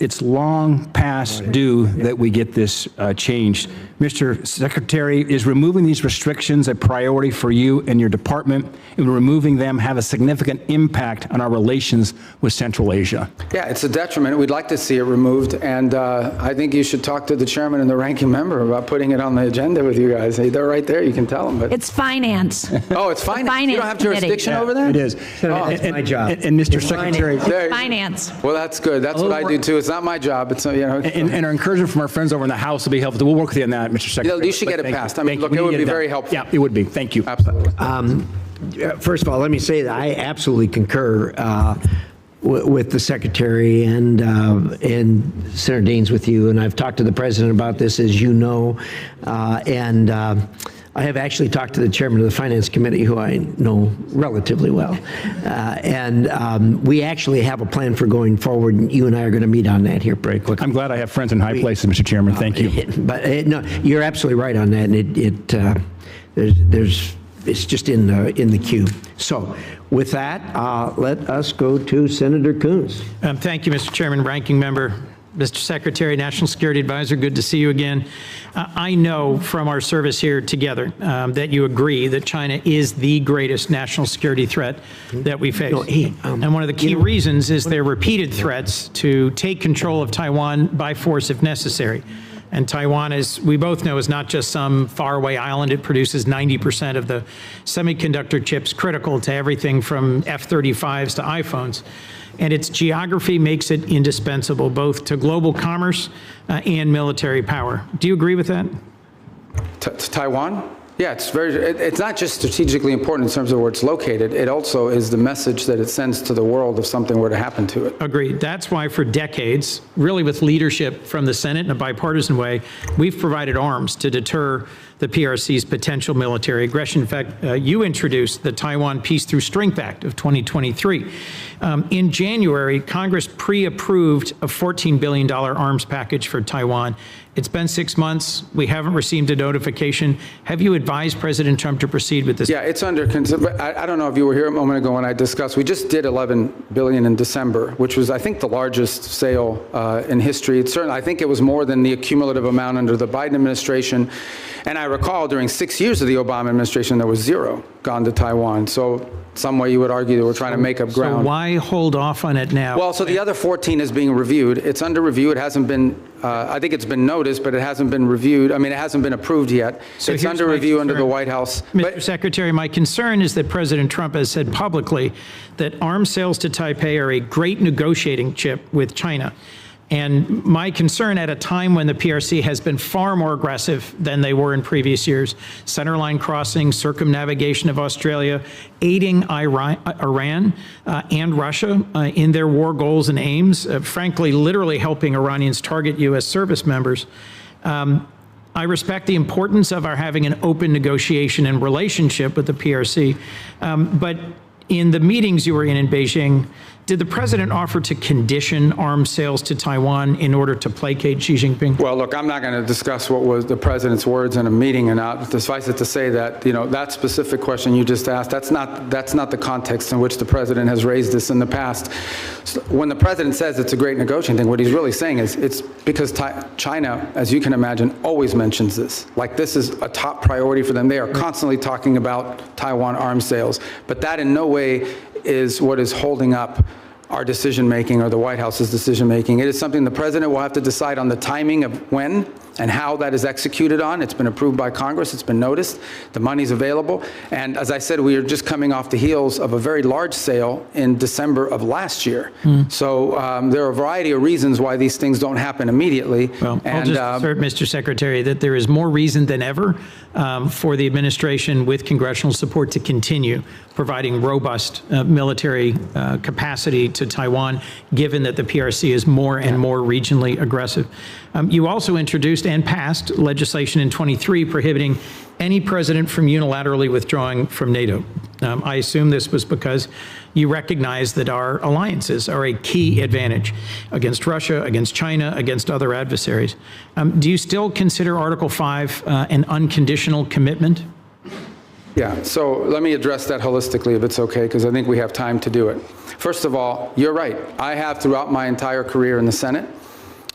It's long past due that we get this changed. Mr. Secretary, is removing these restrictions a priority for you and your department? And removing them have a significant impact on our relations with Central Asia? Yeah, it's a detriment. We'd like to see it removed, and I think you should talk to the chairman and the ranking member about putting it on the agenda with you guys. They're right there. You can tell them. But It's finance. oh, it's finance. You don't have committee. jurisdiction over that? It is. That's my job. And Mr. Secretary, There- Finance. Well, that's good. That's what I do too. It's not my job. It's and our encouragement from our friends over in the House will be helpful. We'll work with you on that, Mr. Secretary. you should get it Thank you. passed. I mean, Thank you. look, We it would need be done. very helpful. Yeah, it would be. Thank you. Absolutely. First of all, let me say that I absolutely concur with the Secretary and Senator Daines with you, and I've talked to the President about this, as you know, and I have actually talked to the Chairman of the Finance Committee, who I know relatively well, and we actually have a plan for going forward, and you and I are going to meet on that here pretty quickly. I'm glad I have friends in high places, Mr. Chairman. Thank you. But no, you're absolutely right on that, and it's just in the queue. So with that, let us go to Senator Coons. Thank you, Mr. Chairman, Ranking Member, Mr. Secretary, National Security Advisor, good to see you again. I know from our service here together that you agree that China is the greatest national security threat that we face. And one of the key reasons is their repeated threats to take control of Taiwan by force if necessary. And Taiwan, as we both know, is not just some faraway island. It produces 90% of the semiconductor chips critical to everything from F-35s to iPhones. And its geography makes it indispensable both to global commerce and military power. Do you agree with that? Taiwan? Yeah, it's not just strategically important in terms of where it's located. It also is the message that it sends to the world if something were to happen to it. Agreed. That's why for decades, really with leadership from the Senate in a bipartisan way, we've provided arms to deter the PRC's potential military aggression. In fact, you introduced the Taiwan Peace Through Strength Act of 2023. In January, Congress pre-approved a $14 billion arms package for Taiwan. It's been 6 months. We haven't received a notification. Have you advised President Trump to proceed with this? Yeah, it's under consideration. I don't know if you were here a moment ago when I discussed. We just did $11 billion in December, which was, I think, the largest sale in history. It's certainly, I think it was more than the cumulative amount under the Biden administration. And I recall during 6 years of the Obama administration, there was zero gone to Taiwan. So some way you would argue that we're trying to make up ground. So why hold off on it now? Well, so the other 14 is being reviewed. It's under review. It hasn't been, I think it's been noticed, but it hasn't been reviewed. I mean, it hasn't been approved yet. So it's here's under my review under concern. the White House. Mr. Secretary, my concern is that President Trump has said publicly that arms sales to Taipei are a great negotiating chip with China. And my concern at a time when the PRC has been far more aggressive than they were in previous years, centerline crossing, circumnavigation of Australia, aiding Iran and Russia in their war goals and aims, frankly, literally helping Iranians target U.S. service members. I respect the importance of our having an open negotiation and relationship with the PRC, but in the meetings you were in Beijing, did the president offer to condition arms sales to Taiwan in order to placate Xi Jinping? Well, look, I'm not going to discuss what was the president's words in a meeting and not. Suffice it to say that, you know, that specific question you just asked, that's not the context in which the president has raised this in the past. So when the president says it's a great negotiating thing, what he's really saying is it's because China, as you can imagine, always mentions this. Like, this is a top priority for them. They are constantly talking about Taiwan arms sales, but that in no way is what is holding up our decision-making or the White House's decision-making. It is something the president will have to decide on the timing of when and how that is executed on. It's been approved by Congress. It's been noticed. The money's available. And as I said, we are just coming off the heels of a very large sale in December of last year. So there are a variety of reasons why these things don't happen immediately. Well, I'll just assert, Mr. Secretary, that there is more reason than ever for the administration with congressional support to continue providing robust military capacity to Taiwan, given that the PRC is more and more regionally aggressive. You also introduced and passed legislation in 23 prohibiting any president from unilaterally withdrawing from NATO. I assume this was because you recognize that our alliances are a key advantage against Russia, against China, against other adversaries. Do you still consider Article 5 an unconditional commitment? Yeah, so let me address that holistically, if it's okay, because I think we have time to do it. First of all, you're right. I have, throughout my entire career in the Senate,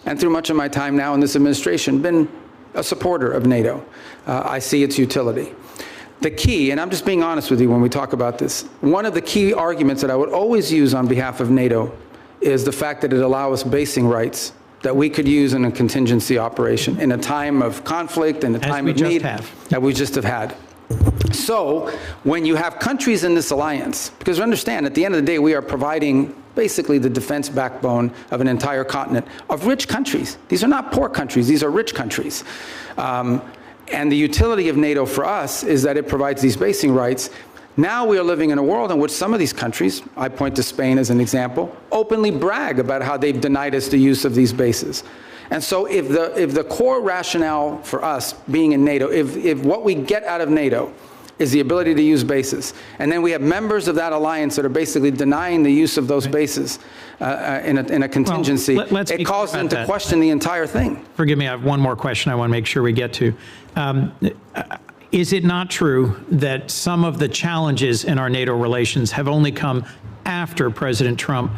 and through much of my time now in this administration, been a supporter of NATO. I see its utility. The key, and I'm just being honest with you when we talk about this, one of the key arguments that I would always use on behalf of NATO is the fact that it allows us basing rights that we could use in a contingency operation in a time of conflict and a time of need that we just have had. So when you have countries in this alliance, because understand, at the end of the day, we are providing basically the defense backbone of an entire continent of rich countries. These are not poor countries, these are rich countries. And the utility of NATO for us is that it provides these basing rights. Now we are living in a world in which some of these countries, I point to Spain as an example, openly brag about how they've denied us the use of these bases. And so if the core rationale for us being in NATO, if what we get out of NATO is the ability to use bases, and then we have members of that alliance that are basically denying the use of those bases in a contingency, it calls them to question the entire thing. Forgive me, I have one more question I want to make sure we get to. Is it not true that some of the challenges in our NATO relations have only come after President Trump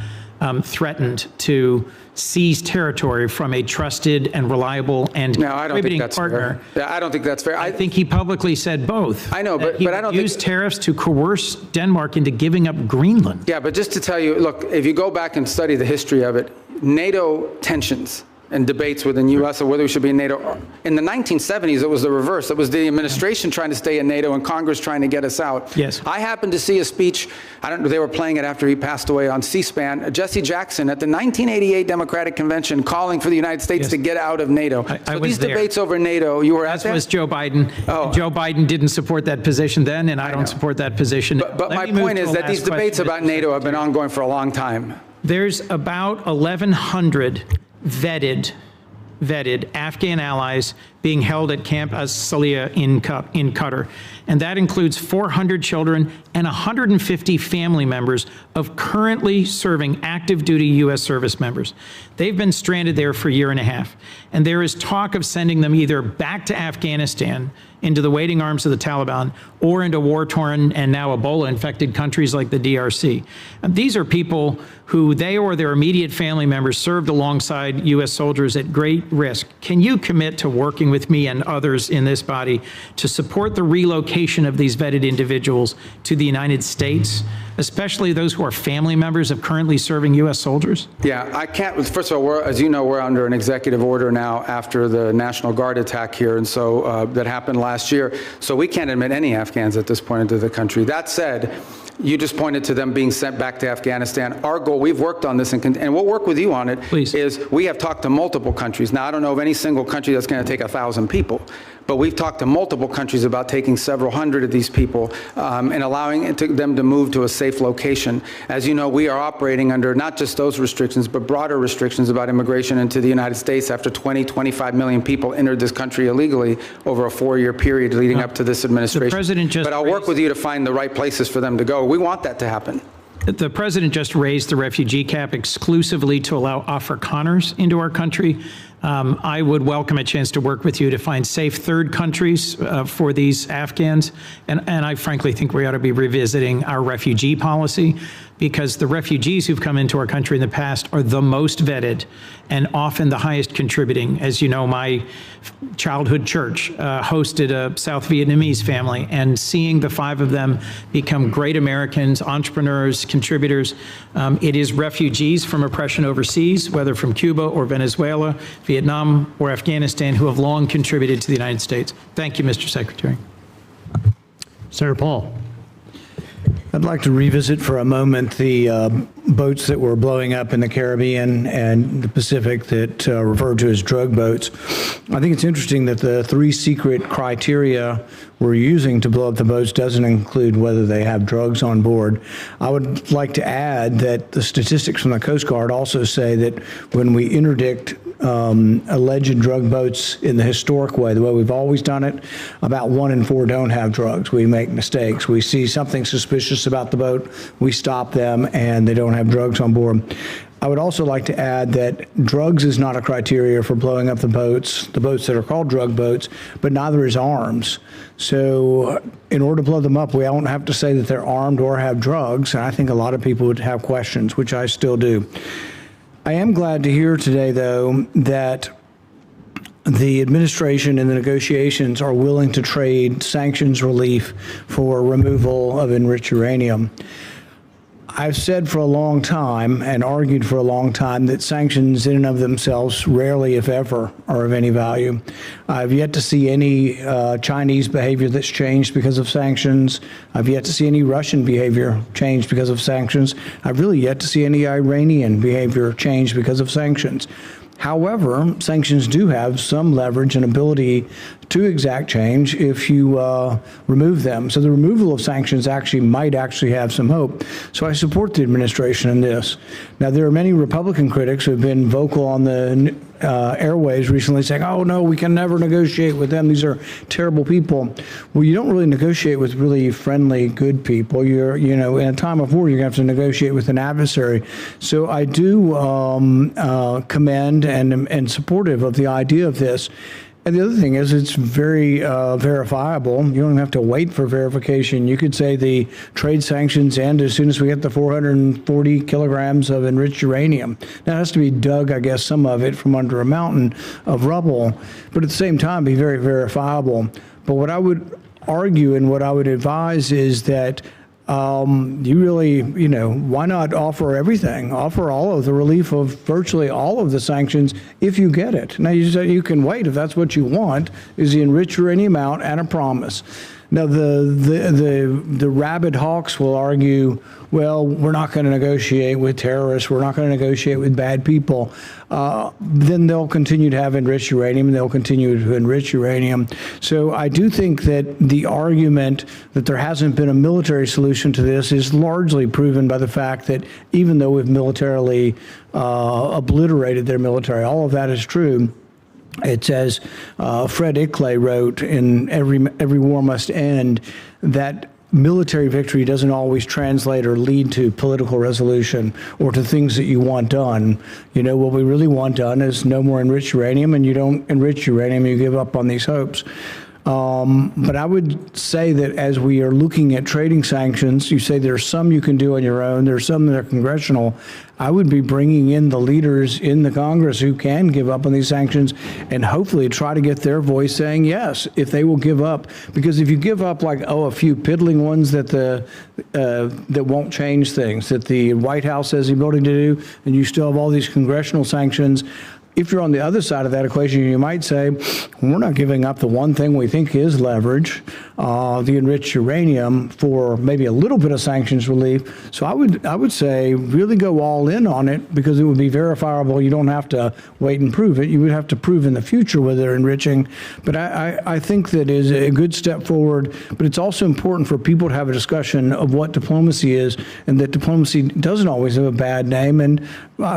threatened to seize territory from a trusted and reliable and contributing partner? Fair. Yeah, I don't think that's fair. I think he publicly said both. I know, but I don't use tariffs to coerce Denmark into giving up Greenland. Yeah, but just to tell you, look, if you go back and study the history of it, NATO tensions and debates within U.S. or whether we should be in NATO. In the 1970s, it was the reverse. It was the administration trying to stay in NATO and Congress trying to get us out. Yes. I happened to see a speech, I don't know, they were playing it after he passed away on C-SPAN, Jesse Jackson at the 1988 Democratic Convention calling for the United States to get out of NATO. I was these there. Debates over NATO, you were at that? As was Joe Biden. Oh. Joe Biden didn't support that position then, and I don't support that position. But my point is that these debates about NATO have been ongoing for a long time. There's about 1,100 vetted Afghan allies being held at Camp As-Salih in Qatar. And that includes 400 children and 150 family members of currently serving active duty U.S. service members. They've been stranded there for a year and a half. And there is talk of sending them either back to Afghanistan into the waiting arms of the Taliban or into war-torn and now Ebola-infected countries like the DRC. And these are people who they or their immediate family members served alongside U.S. soldiers at great risk. Can you commit to working with me and others in this body to support the relocation of these vetted individuals to the United States, especially those who are family members of currently serving U.S. soldiers? Yeah, I can't. First of all, as you know, we're under an executive order now after the National Guard attack here, and so that happened last year. So we can't admit any Afghans at this point into the country. That said, you just pointed to them being sent back to Afghanistan. Our goal, we've worked on this, and we'll work with you on it, is we have talked to multiple countries. Now, I don't know of any single country that's going to take 1,000 people, but we've talked to multiple countries about taking several hundred of these people and allowing them to move to a safe location. As you know, we are operating under not just those restrictions, but broader restrictions about immigration into the United States after 25 million people entered this country illegally over a 4-year period leading up to this administration. The president just but I'll work with you to find the right places for them to go. We want that to happen. The president just raised the refugee cap exclusively to allow Afrikaners into our country. I would welcome a chance to work with you to find safe third countries for these Afghans. And I frankly think we ought to be revisiting our refugee policy, because the refugees who've come into our country in the past are the most vetted and often the highest contributing. As you know, my childhood church hosted a South Vietnamese family, and seeing the 5 of them become great Americans, entrepreneurs, contributors. It is refugees from oppression overseas, whether from Cuba or Venezuela, Vietnam or Afghanistan, who have long contributed to the United States. Thank you, Mr. Secretary. Senator Paul. I'd like to revisit for a moment the boats that were blowing up in the Caribbean and the Pacific that referred to as drug boats. I think it's interesting that the 3 secret criteria we're using to blow up the boats doesn't include whether they have drugs on board. I would like to add that the statistics from the Coast Guard also say that when we interdict alleged drug boats in the historic way, the way we've always done it, about 1 in 4 don't have drugs. We make mistakes. We see something suspicious about the boat, we stop them, and they don't have drugs on board. I would also like to add that drugs is not a criteria for blowing up the boats that are called drug boats, but neither is arms. So in order to blow them up, we don't have to say that they're armed or have drugs, and I think a lot of people would have questions, which I still do. I am glad to hear today, though, that the administration and the negotiations are willing to trade sanctions relief for removal of enriched uranium. I've said for a long time and argued for a long time that sanctions in and of themselves rarely, if ever, are of any value. I've yet to see any Chinese behavior that's changed because of sanctions. I've yet to see any Russian behavior change because of sanctions. I've really yet to see any Iranian behavior change because of sanctions. However, sanctions do have some leverage and ability to exact change if you remove them. So the removal of sanctions might actually have some hope. So I support the administration in this. Now, there are many Republican critics who have been vocal on the airwaves recently saying, oh, no, we can never negotiate with them. These are terrible people. Well, you don't really negotiate with really friendly, good people. In a time of war, you're going to have to negotiate with an adversary. So I do commend and supportive of the idea of this. And the other thing is it's very verifiable. You don't have to wait for verification. You could say the trade sanctions end as soon as we get the 440 kilograms of enriched uranium. Now, it has to be dug, I guess, some of it from under a mountain of rubble, but at the same time be very verifiable. But what I would argue and what I would advise is that you really, why not offer everything? Offer all of the relief of virtually all of the sanctions if you get it. Now, you can wait if that's what you want, is the enriched uranium out and a promise. Now, the rabid hawks will argue, well, we're not going to negotiate with terrorists. We're not going to negotiate with bad people. Then they'll continue to have enriched uranium, and they'll continue to enrich uranium. So I do think that the argument that there hasn't been a military solution to this is largely proven by the fact that even though we've militarily obliterated their military, all of that is true. It's as Fred Ickley wrote in Every War Must End, that military victory doesn't always translate or lead to political resolution or to things that you want done. What we really want done is no more enriched uranium, and you don't enrich uranium, you give up on these hopes. But I would say that as we are looking at trading sanctions, you say there's some you can do on your own, there's some that are congressional. I would be bringing in the leaders in the Congress who can give up on these sanctions and hopefully try to get their voice saying yes, if they will give up. Because if you give up a few piddling ones that that won't change things, that the White House has the ability to do, and you still have all these congressional sanctions, if you're on the other side of that equation, you might say, we're not giving up the one thing we think is leverage, the enriched uranium, for maybe a little bit of sanctions relief. So I would say really go all in on it, because it would be verifiable. You don't have to wait and prove it. You would have to prove in the future whether they're enriching. But I think that is a good step forward. But it's also important for people to have a discussion of what diplomacy is, and that diplomacy doesn't always have a bad name. And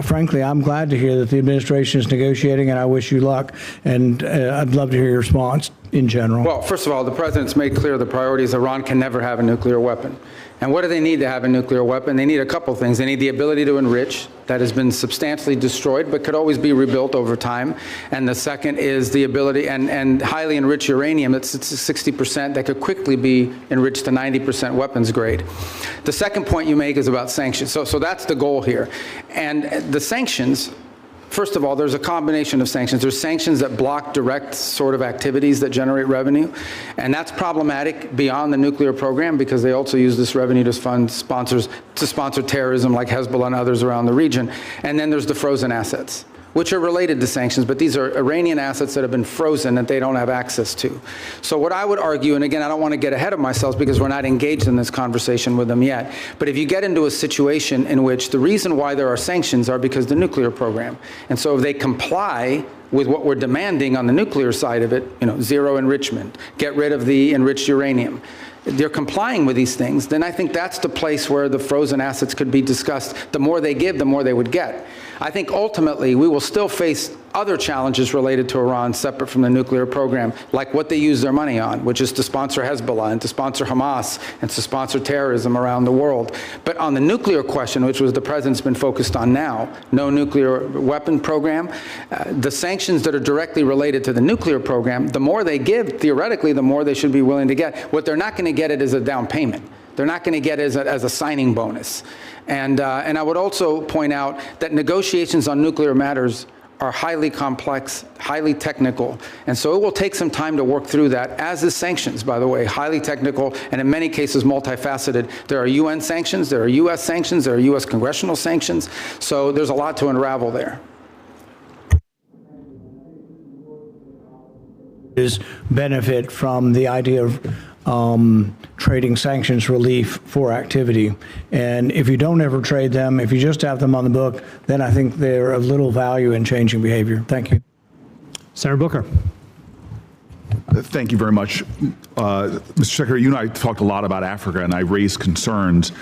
frankly, I'm glad to hear that the administration is negotiating, and I wish you luck. And I'd love to hear your response in general. Well, first of all, the president's made clear the priorities. Iran can never have a nuclear weapon. And what do they need to have a nuclear weapon? They need a couple things. They need the ability to enrich. That has been substantially destroyed, but could always be rebuilt over time. And the second is the ability, and highly enriched uranium, that's 60%, that could quickly be enriched to 90% weapons grade. The second point you make is about sanctions. So that's the goal here. And the sanctions, first of all, there's a combination of sanctions. There's sanctions that block direct sort of activities that generate revenue, and that's problematic beyond the nuclear program, because they also use this revenue to fund to sponsor terrorism like Hezbollah and others around the region. And then there's the frozen assets, which are related to sanctions, but these are Iranian assets that have been frozen that they don't have access to. So what I would argue, and again, I don't want to get ahead of myself because we're not engaged in this conversation with them yet, but if you get into a situation in which the reason why there are sanctions are because the nuclear program, and so if they comply with what we're demanding on the nuclear side of it, zero enrichment, get rid of the enriched uranium, they're complying with these things, then I think that's the place where the frozen assets could be discussed. The more they give, the more they would get. I think ultimately we will still face other challenges related to Iran separate from the nuclear program, like what they use their money on, which is to sponsor Hezbollah and to sponsor Hamas and to sponsor terrorism around the world. But on the nuclear question, which was the president's been focused on now, no nuclear weapon program, the sanctions that are directly related to the nuclear program, the more they give, theoretically, the more they should be willing to get. What they're not going to get it as a down payment. They're not going to get it as a signing bonus. And I would also point out that negotiations on nuclear matters are highly complex, highly technical, and so it will take some time to work through that, as is sanctions, by the way, highly technical, and in many cases multifaceted. There are UN sanctions, there are US sanctions, there are US congressional sanctions, so there's a lot to unravel there. Benefit from the idea of trading sanctions relief for activity. And if you don't ever trade them, if you just have them on the book, then I think they're of little value in changing behavior. Thank you. Senator Booker. Thank you very much. Mr. Secretary, you and I talked a lot about Africa, and I raised concerns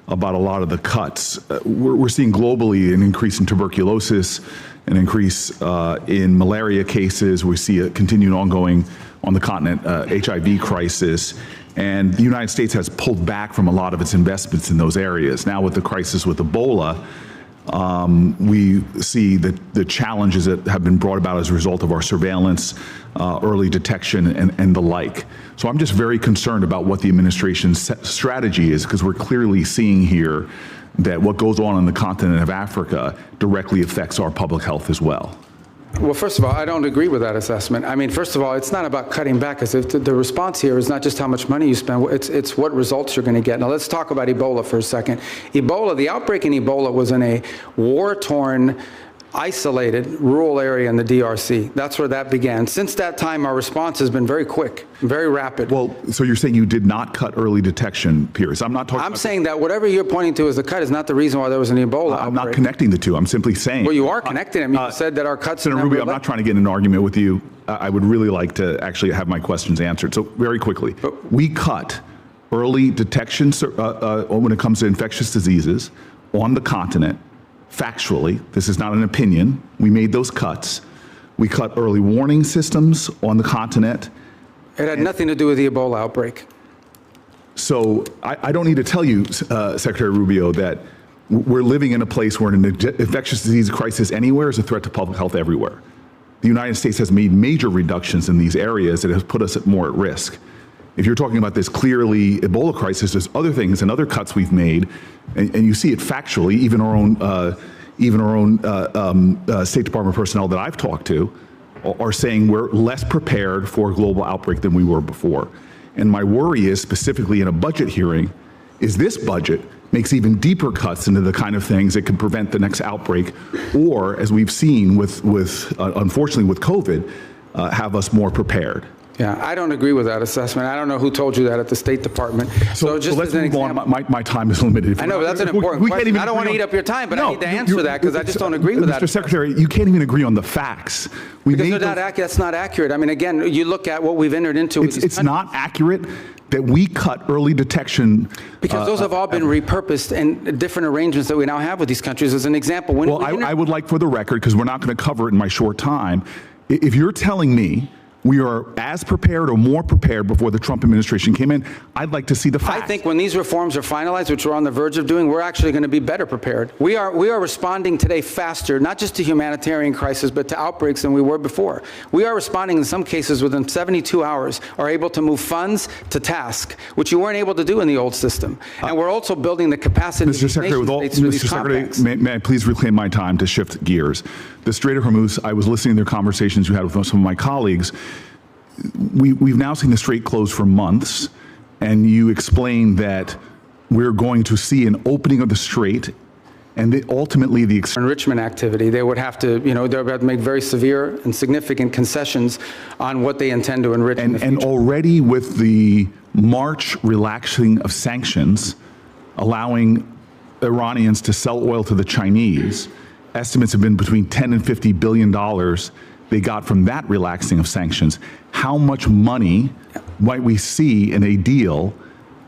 about a lot of the cuts. We're seeing globally an increase in tuberculosis, an increase in malaria cases. We see a continued ongoing on the continent HIV crisis. And the United States has pulled back from a lot of its investments in those areas. Now with the crisis with Ebola, we see the challenges that have been brought about as a result of our surveillance, early detection, and the like. So I'm just very concerned about what the administration's strategy is, because we're clearly seeing here that what goes on the continent of Africa directly affects our public health as well. Well, first of all, I don't agree with that assessment. I mean, first of all, it's not about cutting back. As if the response here is not just how much money you spend, it's what results you're going to get. Now, let's talk about Ebola for a second. Ebola, the outbreak in Ebola was in a war-torn, isolated rural area in the DRC. That's where that began. Since that time, our response has been very quick, very rapid. Well, so you're saying you did not cut early detection periods. I'm not talking I'm saying that whatever you're pointing to as a cut is not the reason why there was an Ebola outbreak. I'm not connecting the two. I'm simply saying. Well, you are connecting them. You said that our cuts. Senator Rubio, I'm not trying to get in an argument with you. I would really like to actually have my questions answered. So very quickly, we cut early detection when it comes to infectious diseases on the continent. Factually, this is not an opinion. We made those cuts. We cut early warning systems on the continent. It had nothing to do with the Ebola outbreak. So I don't need to tell you, Secretary Rubio, that we're living in a place where an infectious disease crisis anywhere is a threat to public health everywhere. The United States has made major reductions in these areas that have put us more at risk. If you're talking about this clearly Ebola crisis, there's other things and other cuts we've made, and you see it factually. Even our own State Department personnel that I've talked to are saying we're less prepared for a global outbreak than we were before. And my worry is, specifically in a budget hearing, is this budget makes even deeper cuts into the kind of things that could prevent the next outbreak, or, as we've seen with unfortunately with COVID, have us more prepared. Yeah, I don't agree with that assessment. I don't know who told you that at the State Department. So just let's as an move example, on. My time is limited. I know, but that's an important question. I don't want to eat up your time, but I need to answer that because I just don't agree with that. Mr. Secretary, you can't even agree on the facts. Because that's not accurate. I mean, again, you look at what we've entered into with these It's not accurate that we cut early detection. Because those have all been repurposed in different arrangements that we now have with these countries. As an example, when I would like, for the record, because we're not going to cover it in my short time, if you're telling me we are as prepared or more prepared before the Trump administration came in, I'd like to see the facts. I think when these reforms are finalized, which we're on the verge of doing, we're actually going to be better prepared. We are responding today faster, not just to humanitarian crisis, but to outbreaks than we were before. We are responding in some cases within 72 hours, are able to move funds to task, which you weren't able to do in the old system. And we're also building the capacity Mr. Secretary, Mr. Secretary, may I please reclaim my time to shift gears? The Strait of Hormuz, I was listening to the conversations you had with some of my colleagues. We've now seen the Strait close for months, and you explained that we're going to see an opening of the Strait, and ultimately the enrichment activity. They would have to, they would have to make very severe and significant concessions on what they intend to enrich in the future. And already with the March relaxing of sanctions, allowing Iranians to sell oil to the Chinese, estimates have been between $10 and $50 billion they got from that relaxing of sanctions. How much money might we see in a deal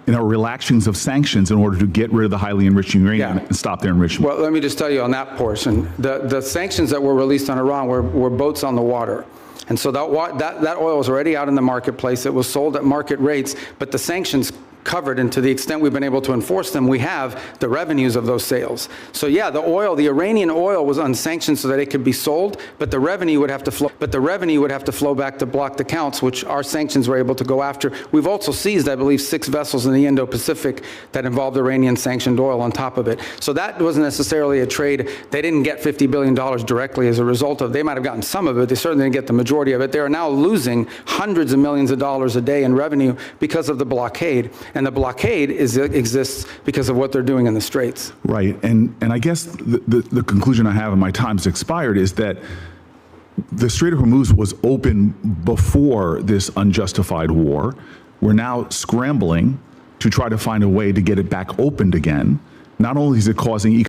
in our relaxings of sanctions in order to get rid of the highly enriching uranium and stop their enrichment? Well, let me just tell you on that portion, the sanctions that were released on Iran were boats on the water. And so that oil was already out in the marketplace. It was sold at market rates, but the sanctions covered, and to the extent we've been able to enforce them, we have the revenues of those sales. So yeah, the Iranian oil was unsanctioned so that it could be sold, but the revenue would have to flow. Back to blocked accounts, which our sanctions were able to go after. We've also seized, I believe, 6 vessels in the Indo-Pacific that involved Iranian sanctioned oil on top of it. So that wasn't necessarily a trade. They didn't get $50 billion directly as a result of. They might have gotten some of it. They certainly didn't get the majority of it. They are now losing hundreds of millions of dollars a day in revenue because of the blockade. And the blockade exists because of what they're doing in the Straits. Right. And I guess the conclusion I have, and my time's expired, is that the Strait of Hormuz was open before this unjustified war. We're now scrambling to try to find a way to get it back opened again. Not only is it causing